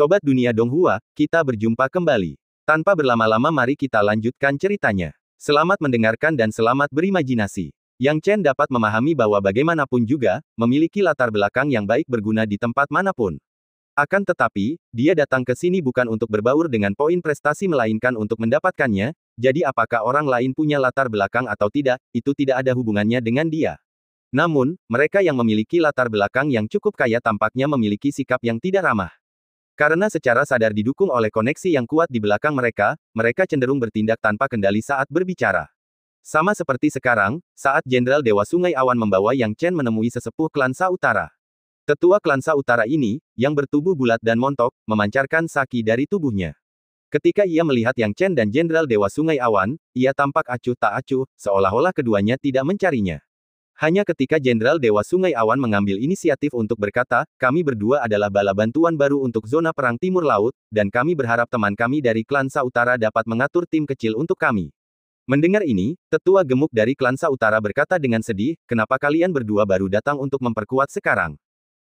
Sobat Dunia Donghua, kita berjumpa kembali. Tanpa berlama-lama mari kita lanjutkan ceritanya. Selamat mendengarkan dan selamat berimajinasi. Yang Chen dapat memahami bahwa bagaimanapun juga, memiliki latar belakang yang baik berguna di tempat manapun. Akan tetapi, dia datang ke sini bukan untuk berbaur dengan poin prestasi melainkan untuk mendapatkannya, jadi apakah orang lain punya latar belakang atau tidak, itu tidak ada hubungannya dengan dia. Namun, mereka yang memiliki latar belakang yang cukup kaya tampaknya memiliki sikap yang tidak ramah. Karena secara sadar didukung oleh koneksi yang kuat di belakang mereka, mereka cenderung bertindak tanpa kendali saat berbicara. Sama seperti sekarang, saat Jenderal Dewa Sungai Awan membawa Yang Chen menemui sesepuh klan Sa Utara. Tetua klan Sa Utara ini, yang bertubuh bulat dan montok, memancarkan saki dari tubuhnya. Ketika ia melihat Yang Chen dan Jenderal Dewa Sungai Awan, ia tampak acuh tak acuh, seolah-olah keduanya tidak mencarinya. Hanya ketika Jenderal Dewa Sungai Awan mengambil inisiatif untuk berkata, kami berdua adalah bala bantuan baru untuk zona perang Timur Laut, dan kami berharap teman kami dari klan Sa Utara dapat mengatur tim kecil untuk kami. Mendengar ini, tetua gemuk dari klan Sa Utara berkata dengan sedih, kenapa kalian berdua baru datang untuk memperkuat sekarang?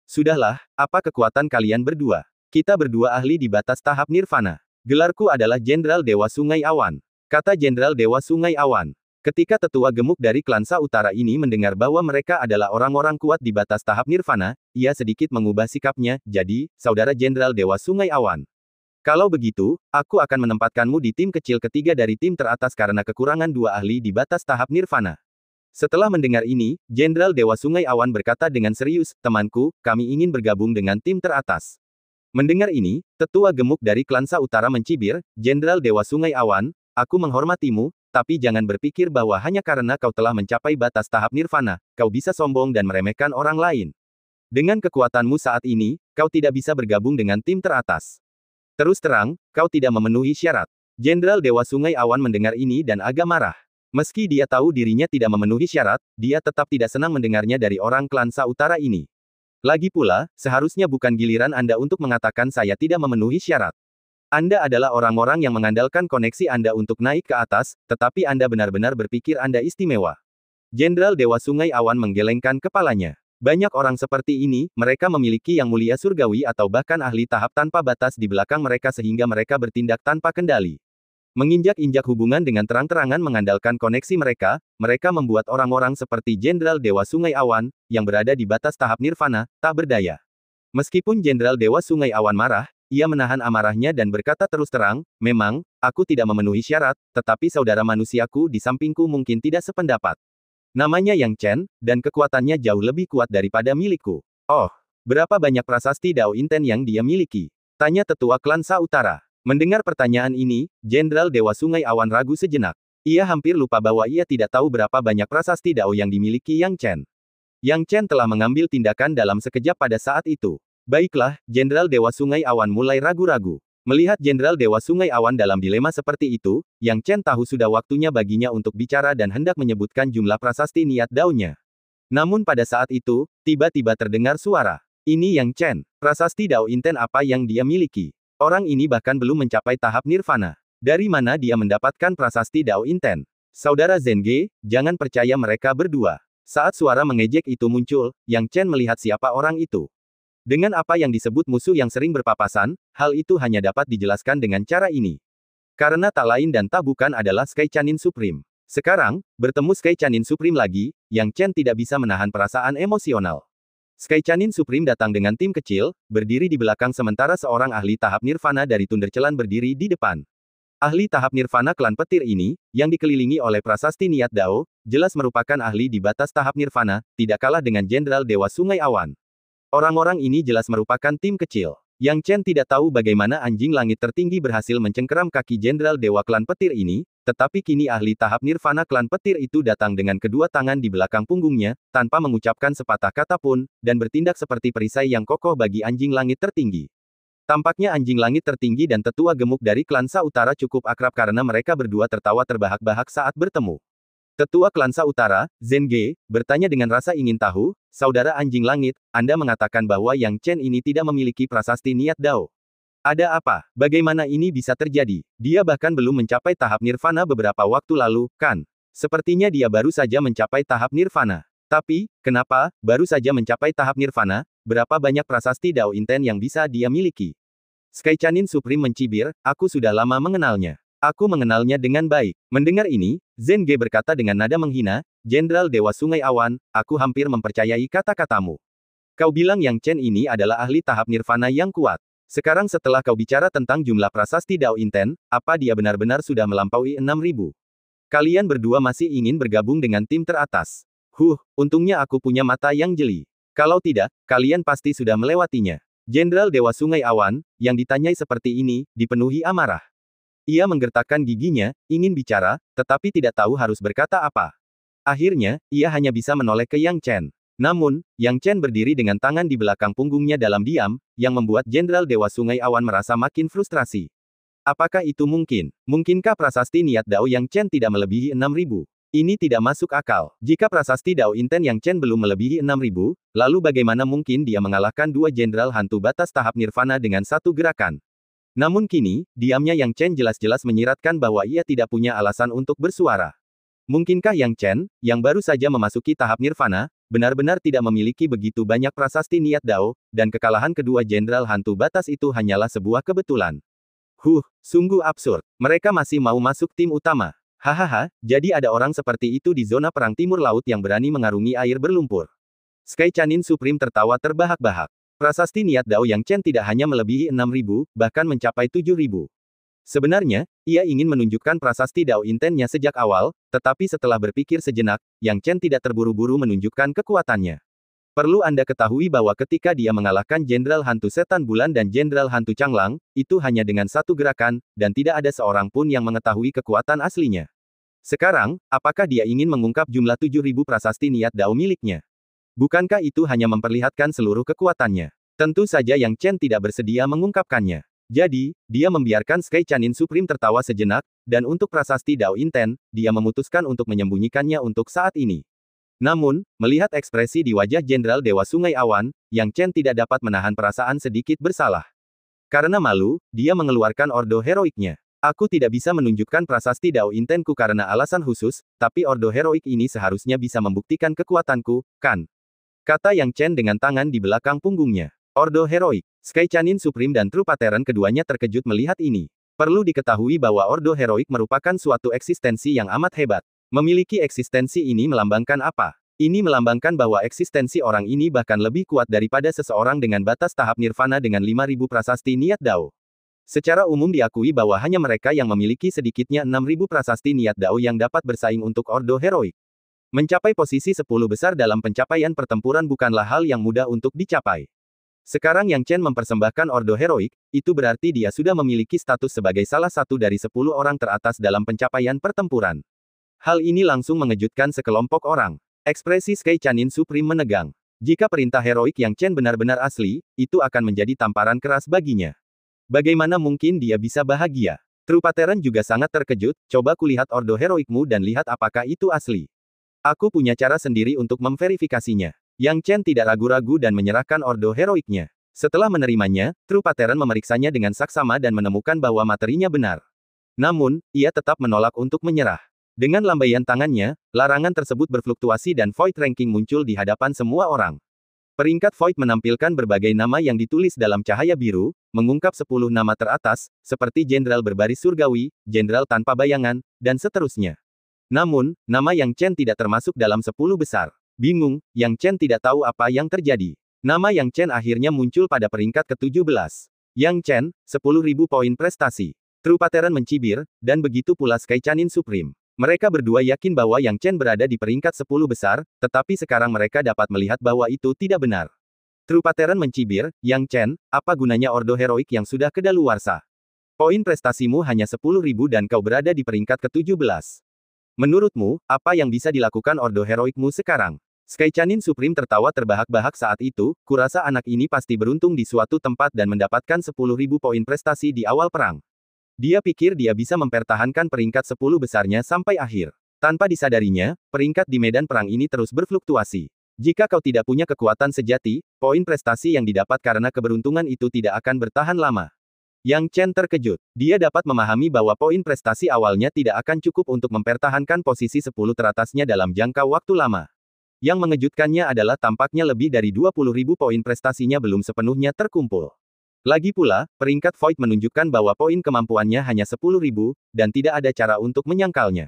Sudahlah, apa kekuatan kalian berdua? Kita berdua ahli di batas tahap nirvana. Gelarku adalah Jenderal Dewa Sungai Awan. Kata Jenderal Dewa Sungai Awan. Ketika tetua gemuk dari klan Sa Utara ini mendengar bahwa mereka adalah orang-orang kuat di batas tahap nirvana, ia sedikit mengubah sikapnya, jadi, Saudara Jenderal Dewa Sungai Awan. Kalau begitu, aku akan menempatkanmu di tim kecil ketiga dari tim teratas karena kekurangan dua ahli di batas tahap nirvana. Setelah mendengar ini, Jenderal Dewa Sungai Awan berkata dengan serius, temanku, kami ingin bergabung dengan tim teratas. Mendengar ini, tetua gemuk dari klan Sa Utara mencibir, Jenderal Dewa Sungai Awan, aku menghormatimu, tapi jangan berpikir bahwa hanya karena kau telah mencapai batas tahap nirvana, kau bisa sombong dan meremehkan orang lain. Dengan kekuatanmu saat ini, kau tidak bisa bergabung dengan tim teratas. Terus terang, kau tidak memenuhi syarat. Jenderal Dewa Sungai Awan mendengar ini dan agak marah. Meski dia tahu dirinya tidak memenuhi syarat, dia tetap tidak senang mendengarnya dari orang klan Sa Utara ini. Lagi pula, seharusnya bukan giliran Anda untuk mengatakan saya tidak memenuhi syarat. Anda adalah orang-orang yang mengandalkan koneksi Anda untuk naik ke atas, tetapi Anda benar-benar berpikir Anda istimewa. Jenderal Dewa Sungai Awan menggelengkan kepalanya. Banyak orang seperti ini, mereka memiliki yang mulia surgawi atau bahkan ahli tahap tanpa batas di belakang mereka sehingga mereka bertindak tanpa kendali. Menginjak-injak hubungan dengan terang-terangan mengandalkan koneksi mereka, mereka membuat orang-orang seperti Jenderal Dewa Sungai Awan, yang berada di batas tahap nirvana, tak berdaya. Meskipun Jenderal Dewa Sungai Awan marah, ia menahan amarahnya dan berkata terus terang, memang, aku tidak memenuhi syarat, tetapi saudara manusiaku di sampingku mungkin tidak sependapat. Namanya Yang Chen, dan kekuatannya jauh lebih kuat daripada milikku. Oh, berapa banyak prasasti Dao Inten yang dia miliki? Tanya tetua klan Sa Utara. Mendengar pertanyaan ini, Jenderal Dewa Sungai Awan ragu sejenak. Ia hampir lupa bahwa ia tidak tahu berapa banyak prasasti Dao yang dimiliki Yang Chen. Yang Chen telah mengambil tindakan dalam sekejap pada saat itu. Baiklah, Jenderal Dewa Sungai Awan mulai ragu-ragu. Melihat Jenderal Dewa Sungai Awan dalam dilema seperti itu, Yang Chen tahu sudah waktunya baginya untuk bicara dan hendak menyebutkan jumlah prasasti niat Dao-nya. Namun pada saat itu, tiba-tiba terdengar suara. Ini Yang Chen, prasasti Dao Inten apa yang dia miliki? Orang ini bahkan belum mencapai tahap nirvana. Dari mana dia mendapatkan prasasti Dao Inten? Saudara Zenge, jangan percaya mereka berdua. Saat suara mengejek itu muncul, Yang Chen melihat siapa orang itu. Dengan apa yang disebut musuh yang sering berpapasan, hal itu hanya dapat dijelaskan dengan cara ini. Karena tak lain dan tak bukan adalah Sky Chanin Supreme. Sekarang, bertemu Sky Chanin Supreme lagi, Yang Chen tidak bisa menahan perasaan emosional. Sky Chanin Supreme datang dengan tim kecil, berdiri di belakang sementara seorang ahli tahap nirvana dari Tundercelan berdiri di depan. Ahli tahap nirvana klan petir ini, yang dikelilingi oleh prasasti niat Dao, jelas merupakan ahli di batas tahap nirvana, tidak kalah dengan Jenderal Dewa Sungai Awan. Orang-orang ini jelas merupakan tim kecil. Yang Chen tidak tahu bagaimana anjing langit tertinggi berhasil mencengkeram kaki Jenderal Dewa klan petir ini, tetapi kini ahli tahap nirvana klan petir itu datang dengan kedua tangan di belakang punggungnya, tanpa mengucapkan sepatah kata pun, dan bertindak seperti perisai yang kokoh bagi anjing langit tertinggi. Tampaknya anjing langit tertinggi dan tetua gemuk dari klan Sa Utara cukup akrab karena mereka berdua tertawa terbahak-bahak saat bertemu. Tetua klan Sa Utara, Zenge, bertanya dengan rasa ingin tahu, Saudara Anjing Langit, Anda mengatakan bahwa Yang Chen ini tidak memiliki prasasti niat Dao. Ada apa? Bagaimana ini bisa terjadi? Dia bahkan belum mencapai tahap nirvana beberapa waktu lalu, kan? Sepertinya dia baru saja mencapai tahap nirvana. Tapi, kenapa, baru saja mencapai tahap nirvana, berapa banyak prasasti Dao Inten yang bisa dia miliki? Sky Chanin Supreme mencibir, aku sudah lama mengenalnya. Aku mengenalnya dengan baik. Mendengar ini, Zheng Ge berkata dengan nada menghina, Jenderal Dewa Sungai Awan, aku hampir mempercayai kata-katamu. Kau bilang Yang Chen ini adalah ahli tahap nirvana yang kuat. Sekarang setelah kau bicara tentang jumlah prasasti Dao Inten, apa dia benar-benar sudah melampaui 6.000? Kalian berdua masih ingin bergabung dengan tim teratas. Untungnya aku punya mata yang jeli. Kalau tidak, kalian pasti sudah melewatinya. Jenderal Dewa Sungai Awan, yang ditanyai seperti ini, dipenuhi amarah. Ia menggertakkan giginya, ingin bicara, tetapi tidak tahu harus berkata apa. Akhirnya, ia hanya bisa menoleh ke Yang Chen. Namun, Yang Chen berdiri dengan tangan di belakang punggungnya dalam diam, yang membuat Jenderal Dewa Sungai Awan merasa makin frustrasi. Apakah itu mungkin? Mungkinkah prasasti niat Dao Yang Chen tidak melebihi 6.000? Ini tidak masuk akal. Jika prasasti Dao Inten Yang Chen belum melebihi 6.000, lalu bagaimana mungkin dia mengalahkan dua jenderal hantu batas tahap nirvana dengan satu gerakan? Namun kini, diamnya Yang Chen jelas-jelas menyiratkan bahwa ia tidak punya alasan untuk bersuara. Mungkinkah Yang Chen, yang baru saja memasuki tahap nirvana, benar-benar tidak memiliki begitu banyak prasasti niat Dao, dan kekalahan kedua jenderal hantu batas itu hanyalah sebuah kebetulan? Sungguh absurd. Mereka masih mau masuk tim utama. Hahaha, jadi ada orang seperti itu di zona perang timur laut yang berani mengarungi air berlumpur. Sky Chanin Supreme tertawa terbahak-bahak. Prasasti niat Dao Yang Chen tidak hanya melebihi 6.000, bahkan mencapai 7.000. Sebenarnya, ia ingin menunjukkan prasasti Dao Intennya sejak awal, tetapi setelah berpikir sejenak, Yang Chen tidak terburu-buru menunjukkan kekuatannya. Perlu Anda ketahui bahwa ketika dia mengalahkan Jenderal Hantu Setan Bulan dan Jenderal Hantu Changlang, itu hanya dengan satu gerakan, dan tidak ada seorang pun yang mengetahui kekuatan aslinya. Sekarang, apakah dia ingin mengungkap jumlah 7.000 prasasti niat Dao miliknya? Bukankah itu hanya memperlihatkan seluruh kekuatannya? Tentu saja Yang Chen tidak bersedia mengungkapkannya. Jadi, dia membiarkan Sky Chanin Supreme tertawa sejenak, dan untuk prasasti Dao Inten, dia memutuskan untuk menyembunyikannya untuk saat ini. Namun, melihat ekspresi di wajah Jenderal Dewa Sungai Awan, Yang Chen tidak dapat menahan perasaan sedikit bersalah. Karena malu, dia mengeluarkan ordo heroiknya. Aku tidak bisa menunjukkan prasasti Dao Intenku karena alasan khusus, tapi ordo heroik ini seharusnya bisa membuktikan kekuatanku, kan? Kata Yang Chen dengan tangan di belakang punggungnya. Ordo heroik. Sky Chanin Supreme dan True Pattern keduanya terkejut melihat ini. Perlu diketahui bahwa ordo heroik merupakan suatu eksistensi yang amat hebat. Memiliki eksistensi ini melambangkan apa? Ini melambangkan bahwa eksistensi orang ini bahkan lebih kuat daripada seseorang dengan batas tahap nirvana dengan 5.000 prasasti niat Dao. Secara umum diakui bahwa hanya mereka yang memiliki sedikitnya 6.000 prasasti niat Dao yang dapat bersaing untuk ordo heroik. Mencapai posisi 10 besar dalam pencapaian pertempuran bukanlah hal yang mudah untuk dicapai. Sekarang Yang Chen mempersembahkan ordo heroik, itu berarti dia sudah memiliki status sebagai salah satu dari 10 orang teratas dalam pencapaian pertempuran. Hal ini langsung mengejutkan sekelompok orang. Ekspresi Sky Chanin Supreme menegang. Jika perintah heroik Yang Chen benar-benar asli, itu akan menjadi tamparan keras baginya. Bagaimana mungkin dia bisa bahagia? True Pattern juga sangat terkejut, coba kulihat ordo heroikmu dan lihat apakah itu asli. Aku punya cara sendiri untuk memverifikasinya. Yang Chen tidak ragu-ragu dan menyerahkan ordo heroiknya. Setelah menerimanya, True Pattern memeriksanya dengan saksama dan menemukan bahwa materinya benar. Namun, ia tetap menolak untuk menyerah. Dengan lambaian tangannya, larangan tersebut berfluktuasi dan Void Ranking muncul di hadapan semua orang. Peringkat Void menampilkan berbagai nama yang ditulis dalam cahaya biru, mengungkap 10 nama teratas, seperti Jenderal Berbaris Surgawi, Jenderal Tanpa Bayangan, dan seterusnya. Namun, nama Yang Chen tidak termasuk dalam 10 besar. Bingung, Yang Chen tidak tahu apa yang terjadi. Nama Yang Chen akhirnya muncul pada peringkat ke-17. Yang Chen, 10.000 poin prestasi. True Pattern mencibir, dan begitu pula Sky Chanin Supreme. Mereka berdua yakin bahwa Yang Chen berada di peringkat 10 besar, tetapi sekarang mereka dapat melihat bahwa itu tidak benar. True Pattern mencibir, Yang Chen, apa gunanya ordo heroik yang sudah kedaluarsa? Poin prestasimu hanya 10.000 dan kau berada di peringkat ke-17. Menurutmu, apa yang bisa dilakukan ordo heroikmu sekarang? Sky Chanin Supreme tertawa terbahak-bahak saat itu, kurasa anak ini pasti beruntung di suatu tempat dan mendapatkan 10.000 poin prestasi di awal perang. Dia pikir dia bisa mempertahankan peringkat 10 besarnya sampai akhir. Tanpa disadarinya, peringkat di medan perang ini terus berfluktuasi. Jika kau tidak punya kekuatan sejati, poin prestasi yang didapat karena keberuntungan itu tidak akan bertahan lama. Yang Chen terkejut. Dia dapat memahami bahwa poin prestasi awalnya tidak akan cukup untuk mempertahankan posisi 10 teratasnya dalam jangka waktu lama. Yang mengejutkannya adalah tampaknya lebih dari 20.000 poin prestasinya belum sepenuhnya terkumpul. Lagi pula, peringkat Void menunjukkan bahwa poin kemampuannya hanya 10.000, dan tidak ada cara untuk menyangkalnya.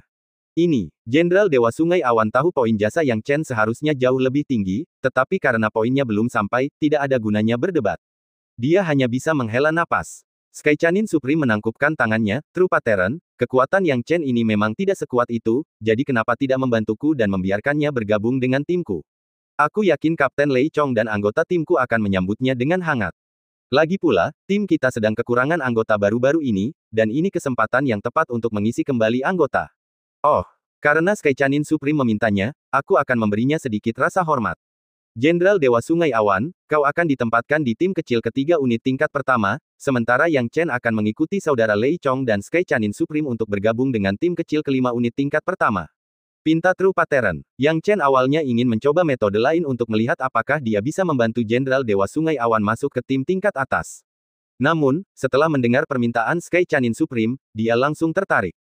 Ini, Jenderal Dewa Sungai Awan tahu poin jasa Yang Chen seharusnya jauh lebih tinggi, tetapi karena poinnya belum sampai, tidak ada gunanya berdebat. Dia hanya bisa menghela napas. Sky Chanin Supreme menangkupkan tangannya, True Pattern, kekuatan Yang Chen ini memang tidak sekuat itu, jadi kenapa tidak membantuku dan membiarkannya bergabung dengan timku? Aku yakin Kapten Lei Chong dan anggota timku akan menyambutnya dengan hangat. Lagi pula, tim kita sedang kekurangan anggota baru-baru ini, dan ini kesempatan yang tepat untuk mengisi kembali anggota. Oh, karena Sky Chanin Supreme memintanya, aku akan memberinya sedikit rasa hormat. Jenderal Dewa Sungai Awan, kau akan ditempatkan di tim kecil ketiga unit tingkat pertama, sementara Yang Chen akan mengikuti saudara Lei Chong dan Sky Chanin Supreme untuk bergabung dengan tim kecil kelima unit tingkat pertama. Pinta True Pattern. Yang Chen awalnya ingin mencoba metode lain untuk melihat apakah dia bisa membantu Jenderal Dewa Sungai Awan masuk ke tim tingkat atas. Namun, setelah mendengar permintaan Sky Chanin Supreme, dia langsung tertarik.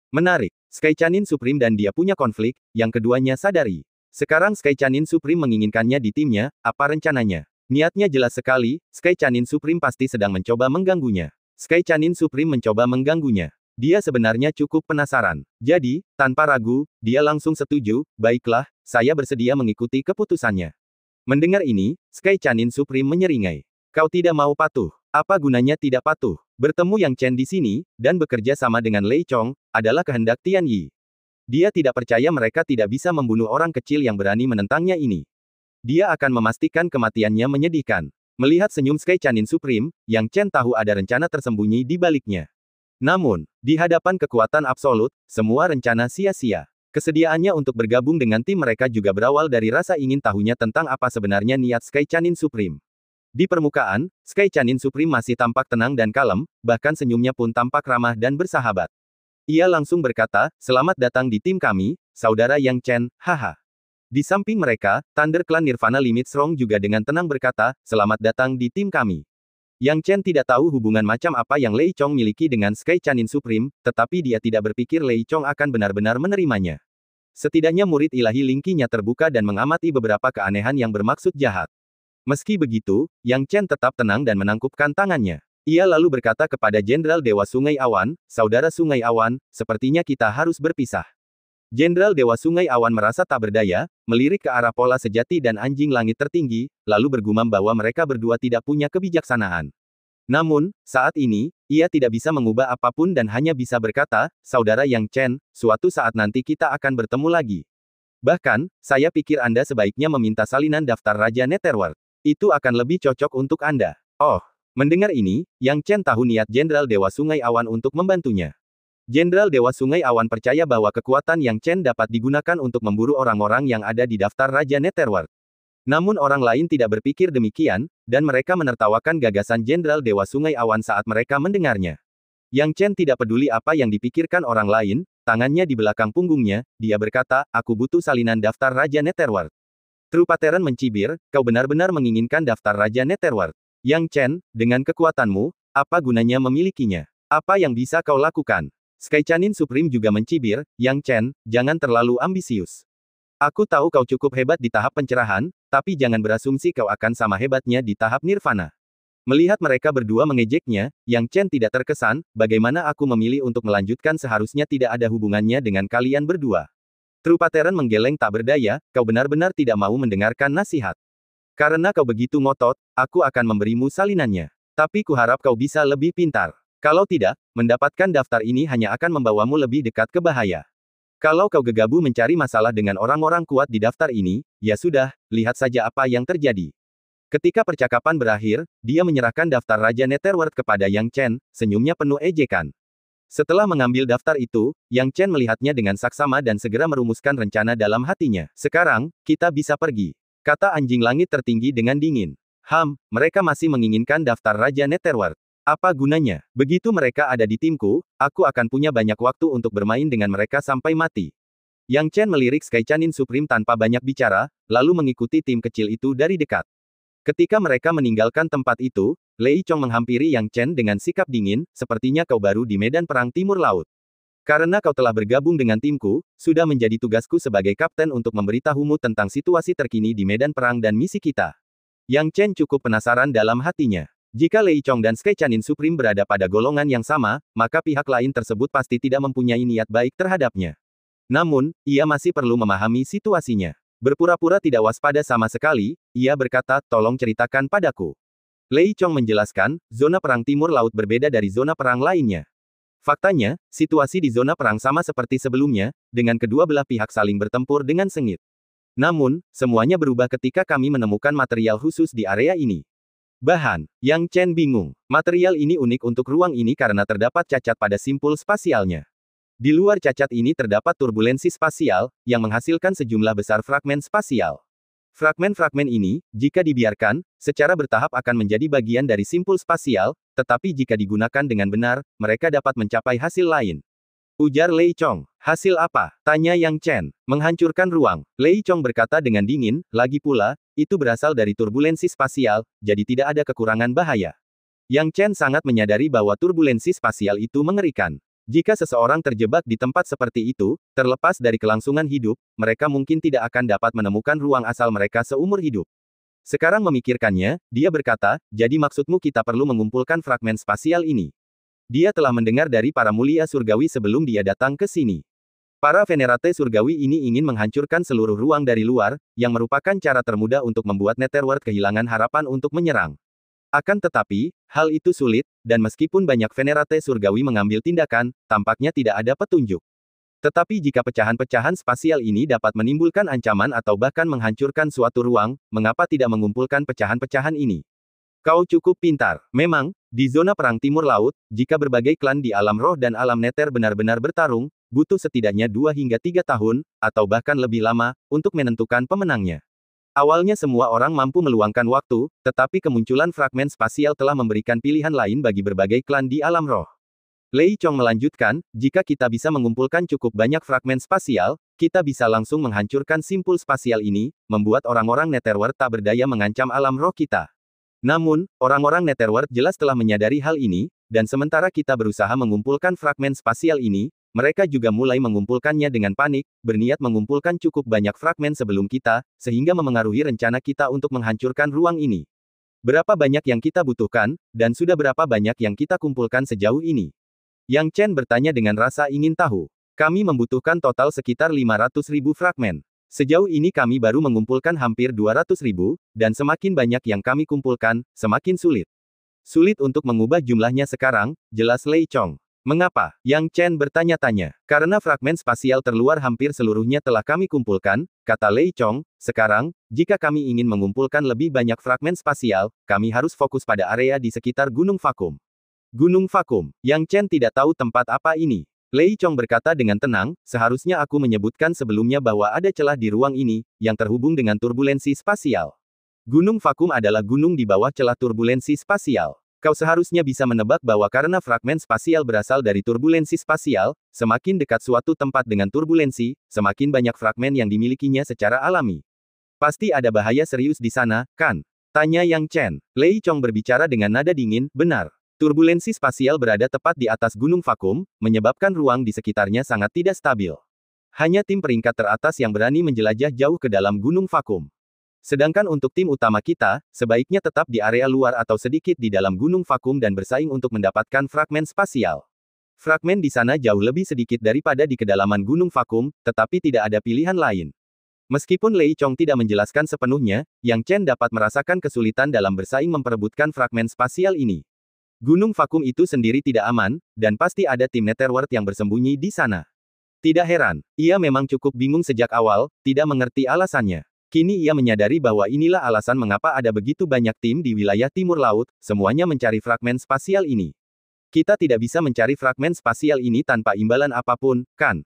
Menarik. Sky Chanin Supreme dan dia punya konflik, yang keduanya sadari. Sekarang Sky Chanin Supreme menginginkannya di timnya, apa rencananya? Niatnya jelas sekali, Sky Chanin Supreme pasti sedang mencoba mengganggunya. Sky Chanin Supreme mencoba mengganggunya. Dia sebenarnya cukup penasaran. Jadi, tanpa ragu, dia langsung setuju, baiklah, saya bersedia mengikuti keputusannya. Mendengar ini, Sky Chanin Supreme menyeringai. Kau tidak mau patuh. Apa gunanya tidak patuh? Bertemu Yang Chen di sini, dan bekerja sama dengan Lei Chong, adalah kehendak Tian Yi. Dia tidak percaya mereka tidak bisa membunuh orang kecil yang berani menentangnya ini. Dia akan memastikan kematiannya menyedihkan. Melihat senyum Sky Chanin Supreme, Yang Chen tahu ada rencana tersembunyi di baliknya. Namun, di hadapan kekuatan absolut, semua rencana sia-sia. Kesediaannya untuk bergabung dengan tim mereka juga berawal dari rasa ingin tahunya tentang apa sebenarnya niat Sky Chanin Supreme. Di permukaan, Sky Chanin Supreme masih tampak tenang dan kalem, bahkan senyumnya pun tampak ramah dan bersahabat. Ia langsung berkata, selamat datang di tim kami, saudara Yang Chen, haha. Di samping mereka, Thunder Clan Nirvana Limit Strong juga dengan tenang berkata, selamat datang di tim kami. Yang Chen tidak tahu hubungan macam apa yang Lei Chong miliki dengan Sky Chanin Supreme, tetapi dia tidak berpikir Lei Chong akan benar-benar menerimanya. Setidaknya murid ilahi Lingqinya terbuka dan mengamati beberapa keanehan yang bermaksud jahat. Meski begitu, Yang Chen tetap tenang dan menangkupkan tangannya. Ia lalu berkata kepada Jenderal Dewa Sungai Awan, saudara Sungai Awan, sepertinya kita harus berpisah. Jenderal Dewa Sungai Awan merasa tak berdaya, melirik ke arah pola sejati dan anjing langit tertinggi, lalu bergumam bahwa mereka berdua tidak punya kebijaksanaan. Namun, saat ini, ia tidak bisa mengubah apapun dan hanya bisa berkata, saudara Yang Chen, suatu saat nanti kita akan bertemu lagi. Bahkan, saya pikir Anda sebaiknya meminta salinan daftar Raja Netherworld. Itu akan lebih cocok untuk Anda. Oh, mendengar ini, Yang Chen tahu niat Jenderal Dewa Sungai Awan untuk membantunya. Jenderal Dewa Sungai Awan percaya bahwa kekuatan Yang Chen dapat digunakan untuk memburu orang-orang yang ada di daftar Raja Netherworld. Namun orang lain tidak berpikir demikian, dan mereka menertawakan gagasan Jenderal Dewa Sungai Awan saat mereka mendengarnya. Yang Chen tidak peduli apa yang dipikirkan orang lain, tangannya di belakang punggungnya, dia berkata, aku butuh salinan daftar Raja Netherworld. True Pattern mencibir, kau benar-benar menginginkan daftar Raja Netherworld. Yang Chen, dengan kekuatanmu, apa gunanya memilikinya? Apa yang bisa kau lakukan? Sky Chanin Supreme juga mencibir, Yang Chen, jangan terlalu ambisius. Aku tahu kau cukup hebat di tahap pencerahan, tapi jangan berasumsi kau akan sama hebatnya di tahap nirvana. Melihat mereka berdua mengejeknya, Yang Chen tidak terkesan, bagaimana aku memilih untuk melanjutkan seharusnya tidak ada hubungannya dengan kalian berdua. True Pattern menggeleng tak berdaya, kau benar-benar tidak mau mendengarkan nasihat. Karena kau begitu ngotot, aku akan memberimu salinannya. Tapi kuharap kau bisa lebih pintar. Kalau tidak, mendapatkan daftar ini hanya akan membawamu lebih dekat ke bahaya. Kalau kau gegabah mencari masalah dengan orang-orang kuat di daftar ini, ya sudah, lihat saja apa yang terjadi. Ketika percakapan berakhir, dia menyerahkan daftar Raja Netherworld kepada Yang Chen, senyumnya penuh ejekan. Setelah mengambil daftar itu, Yang Chen melihatnya dengan saksama dan segera merumuskan rencana dalam hatinya. Sekarang, kita bisa pergi. Kata anjing langit tertinggi dengan dingin. Mereka masih menginginkan daftar Raja Netherworld. Apa gunanya? Begitu mereka ada di timku, aku akan punya banyak waktu untuk bermain dengan mereka sampai mati. Yang Chen melirik Sky Chanin Supreme tanpa banyak bicara, lalu mengikuti tim kecil itu dari dekat. Ketika mereka meninggalkan tempat itu, Lei Chong menghampiri Yang Chen dengan sikap dingin, sepertinya kau baru di medan perang timur laut. Karena kau telah bergabung dengan timku, sudah menjadi tugasku sebagai kapten untuk memberitahumu tentang situasi terkini di medan perang dan misi kita. Yang Chen cukup penasaran dalam hatinya. Jika Lei Chong dan Sky Chanin Supreme berada pada golongan yang sama, maka pihak lain tersebut pasti tidak mempunyai niat baik terhadapnya. Namun, ia masih perlu memahami situasinya. Berpura-pura tidak waspada sama sekali, ia berkata, tolong ceritakan padaku. Lei Chong menjelaskan, zona perang timur laut berbeda dari zona perang lainnya. Faktanya, situasi di zona perang sama seperti sebelumnya, dengan kedua belah pihak saling bertempur dengan sengit. Namun, semuanya berubah ketika kami menemukan material khusus di area ini. Bahan, Yang Chen bingung. Material ini unik untuk ruang ini karena terdapat cacat pada simpul spasialnya. Di luar cacat ini terdapat turbulensi spasial, yang menghasilkan sejumlah besar fragmen spasial. Fragmen-fragmen ini, jika dibiarkan, secara bertahap akan menjadi bagian dari simpul spasial, tetapi jika digunakan dengan benar, mereka dapat mencapai hasil lain. Ujar Lei Chong. Hasil apa? Tanya Yang Chen. Menghancurkan ruang. Lei Chong berkata dengan dingin, lagi pula, itu berasal dari turbulensi spasial, jadi tidak ada kekurangan bahaya. Yang Chen sangat menyadari bahwa turbulensi spasial itu mengerikan. Jika seseorang terjebak di tempat seperti itu, terlepas dari kelangsungan hidup, mereka mungkin tidak akan dapat menemukan ruang asal mereka seumur hidup. Sekarang memikirkannya, dia berkata, jadi maksudmu kita perlu mengumpulkan fragmen spasial ini. Dia telah mendengar dari para mulia surgawi sebelum dia datang ke sini. Para venerate surgawi ini ingin menghancurkan seluruh ruang dari luar, yang merupakan cara termudah untuk membuat Netherworld kehilangan harapan untuk menyerang. Akan tetapi, hal itu sulit, dan meskipun banyak venerate surgawi mengambil tindakan, tampaknya tidak ada petunjuk. Tetapi jika pecahan-pecahan spasial ini dapat menimbulkan ancaman atau bahkan menghancurkan suatu ruang, mengapa tidak mengumpulkan pecahan-pecahan ini? Kau cukup pintar. Memang, di zona perang timur laut, jika berbagai klan di alam roh dan alam nether benar-benar bertarung, butuh setidaknya 2 hingga 3 tahun, atau bahkan lebih lama, untuk menentukan pemenangnya. Awalnya semua orang mampu meluangkan waktu, tetapi kemunculan fragmen spasial telah memberikan pilihan lain bagi berbagai klan di alam roh. Lei Chong melanjutkan, jika kita bisa mengumpulkan cukup banyak fragmen spasial, kita bisa langsung menghancurkan simpul spasial ini, membuat orang-orang Netherworld tak berdaya mengancam alam roh kita. Namun, orang-orang Netherworld jelas telah menyadari hal ini, dan sementara kita berusaha mengumpulkan fragmen spasial ini, mereka juga mulai mengumpulkannya dengan panik, berniat mengumpulkan cukup banyak fragmen sebelum kita, sehingga memengaruhi rencana kita untuk menghancurkan ruang ini. Berapa banyak yang kita butuhkan, dan sudah berapa banyak yang kita kumpulkan sejauh ini? Yang Chen bertanya dengan rasa ingin tahu. Kami membutuhkan total sekitar 500.000 fragmen. Sejauh ini kami baru mengumpulkan hampir 200.000, dan semakin banyak yang kami kumpulkan, semakin sulit. Sulit untuk mengubah jumlahnya sekarang, jelas Lei Chong. Mengapa? Yang Chen bertanya-tanya. Karena fragmen spasial terluar hampir seluruhnya telah kami kumpulkan, kata Lei Chong. Sekarang, jika kami ingin mengumpulkan lebih banyak fragmen spasial, kami harus fokus pada area di sekitar Gunung Vakum. Gunung Vakum. Yang Chen tidak tahu tempat apa ini. Lei Chong berkata dengan tenang, seharusnya aku menyebutkan sebelumnya bahwa ada celah di ruang ini, yang terhubung dengan turbulensi spasial. Gunung Vakum adalah gunung di bawah celah turbulensi spasial. Kau seharusnya bisa menebak bahwa karena fragmen spasial berasal dari turbulensi spasial, semakin dekat suatu tempat dengan turbulensi, semakin banyak fragmen yang dimilikinya secara alami. Pasti ada bahaya serius di sana, kan? Tanya Yang Chen. Lei Chong berbicara dengan nada dingin, benar. Turbulensi spasial berada tepat di atas Gunung Vakum, menyebabkan ruang di sekitarnya sangat tidak stabil. Hanya tim peringkat teratas yang berani menjelajah jauh ke dalam Gunung Vakum. Sedangkan untuk tim utama kita, sebaiknya tetap di area luar atau sedikit di dalam Gunung Vakum dan bersaing untuk mendapatkan fragmen spasial. Fragmen di sana jauh lebih sedikit daripada di kedalaman Gunung Vakum, tetapi tidak ada pilihan lain. Meskipun Lei Chong tidak menjelaskan sepenuhnya, Yang Chen dapat merasakan kesulitan dalam bersaing memperebutkan fragmen spasial ini. Gunung Vakum itu sendiri tidak aman, dan pasti ada tim Netherworld yang bersembunyi di sana. Tidak heran, ia memang cukup bingung sejak awal, tidak mengerti alasannya. Kini ia menyadari bahwa inilah alasan mengapa ada begitu banyak tim di wilayah timur laut, semuanya mencari fragmen spasial ini. Kita tidak bisa mencari fragmen spasial ini tanpa imbalan apapun, kan?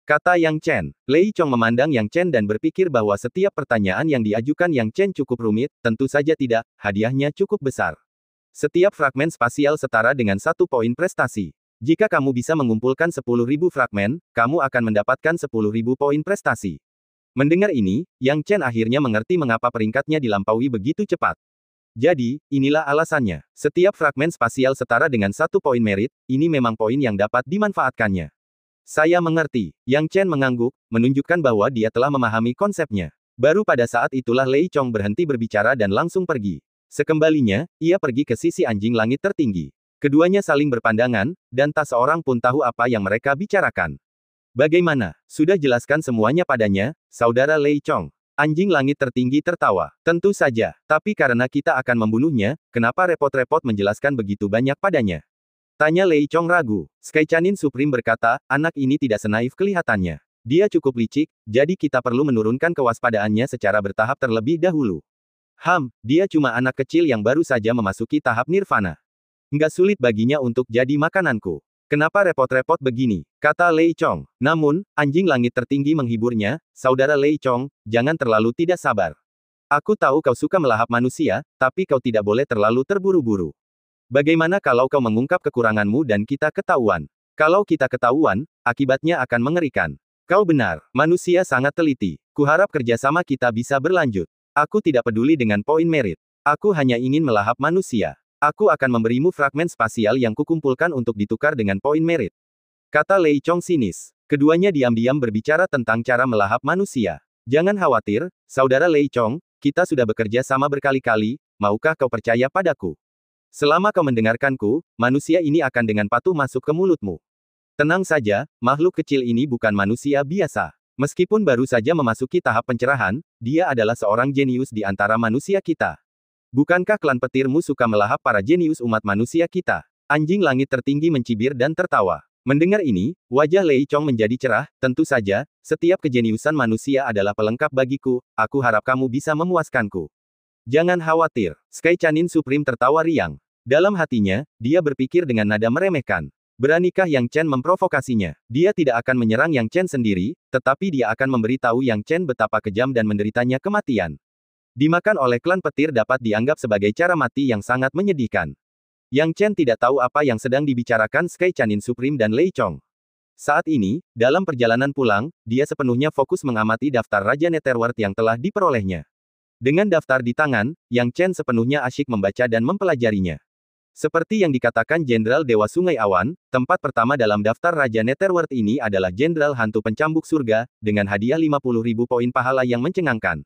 Kata Yang Chen. Lei Chong memandang Yang Chen dan berpikir bahwa setiap pertanyaan yang diajukan Yang Chen cukup rumit, tentu saja tidak, hadiahnya cukup besar. Setiap fragmen spasial setara dengan 1 poin prestasi. Jika kamu bisa mengumpulkan 10.000 fragmen, kamu akan mendapatkan 10.000 poin prestasi. Mendengar ini, Yang Chen akhirnya mengerti mengapa peringkatnya dilampaui begitu cepat. Jadi, inilah alasannya. Setiap fragmen spasial setara dengan 1 poin merit, ini memang poin yang dapat dimanfaatkannya. Saya mengerti. Yang Chen mengangguk, menunjukkan bahwa dia telah memahami konsepnya. Baru pada saat itulah Lei Chong berhenti berbicara dan langsung pergi. Sekembalinya, ia pergi ke sisi anjing langit tertinggi. Keduanya saling berpandangan, dan tak seorang pun tahu apa yang mereka bicarakan. Bagaimana? Sudah jelaskan semuanya padanya, Saudara Lei Chong. Anjing langit tertinggi tertawa. Tentu saja, tapi karena kita akan membunuhnya, kenapa repot-repot menjelaskan begitu banyak padanya? Tanya Lei Chong ragu. Sky Chanin Supreme berkata, anak ini tidak senaif kelihatannya. Dia cukup licik, jadi kita perlu menurunkan kewaspadaannya secara bertahap terlebih dahulu. Dia cuma anak kecil yang baru saja memasuki tahap nirvana. Nggak sulit baginya untuk jadi makananku. Kenapa repot-repot begini? Kata Lei Chong. Namun, anjing langit tertinggi menghiburnya, Saudara Lei Chong, jangan terlalu tidak sabar. Aku tahu kau suka melahap manusia, tapi kau tidak boleh terlalu terburu-buru. Bagaimana kalau kau mengungkap kekuranganmu dan kita ketahuan? Kalau kita ketahuan, akibatnya akan mengerikan. Kau benar, manusia sangat teliti. Kuharap kerjasama kita bisa berlanjut. Aku tidak peduli dengan poin merit. Aku hanya ingin melahap manusia. Aku akan memberimu fragmen spasial yang kukumpulkan untuk ditukar dengan poin merit. Kata Lei Chong sinis. Keduanya diam-diam berbicara tentang cara melahap manusia. Jangan khawatir, Saudara Lei Chong, kita sudah bekerja sama berkali-kali, maukah kau percaya padaku? Selama kau mendengarkanku, manusia ini akan dengan patuh masuk ke mulutmu. Tenang saja, makhluk kecil ini bukan manusia biasa. Meskipun baru saja memasuki tahap pencerahan, dia adalah seorang jenius di antara manusia kita. Bukankah klan petirmu suka melahap para jenius umat manusia kita? Anjing langit tertinggi mencibir dan tertawa. Mendengar ini, wajah Lei Chong menjadi cerah, tentu saja, setiap kejeniusan manusia adalah pelengkap bagiku, aku harap kamu bisa memuaskanku. Jangan khawatir, Sky Chanin Supreme tertawa riang. Dalam hatinya, dia berpikir dengan nada meremehkan. Beranikah Yang Chen memprovokasinya? Dia tidak akan menyerang Yang Chen sendiri, tetapi dia akan memberitahu Yang Chen betapa kejam dan menderitanya kematian. Dimakan oleh klan petir dapat dianggap sebagai cara mati yang sangat menyedihkan. Yang Chen tidak tahu apa yang sedang dibicarakan Sky Chanin Supreme dan Lei Chong. Saat ini, dalam perjalanan pulang, dia sepenuhnya fokus mengamati daftar Raja Netherworld yang telah diperolehnya. Dengan daftar di tangan, Yang Chen sepenuhnya asyik membaca dan mempelajarinya. Seperti yang dikatakan Jenderal Dewa Sungai Awan, tempat pertama dalam daftar Raja Netherworld ini adalah Jenderal Hantu Pencambuk Surga, dengan hadiah 50.000 poin pahala yang mencengangkan.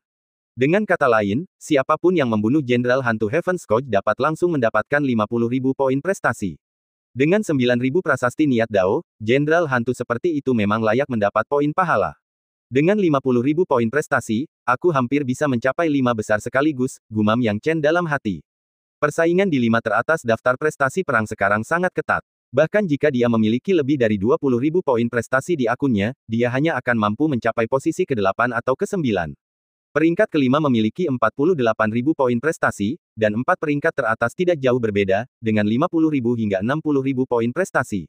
Dengan kata lain, siapapun yang membunuh Jenderal Hantu Heaven's Coach dapat langsung mendapatkan 50.000 poin prestasi. Dengan 9.000 prasasti niat Dao, Jenderal Hantu seperti itu memang layak mendapat poin pahala. Dengan 50.000 poin prestasi, aku hampir bisa mencapai 5 besar sekaligus, gumam Yang Chen dalam hati. Persaingan di 5 teratas daftar prestasi perang sekarang sangat ketat. Bahkan jika dia memiliki lebih dari 20.000 poin prestasi di akunnya, dia hanya akan mampu mencapai posisi ke-8 atau ke-9. Peringkat kelima memiliki 48.000 poin prestasi, dan 4 peringkat teratas tidak jauh berbeda, dengan 50.000 hingga 60.000 poin prestasi.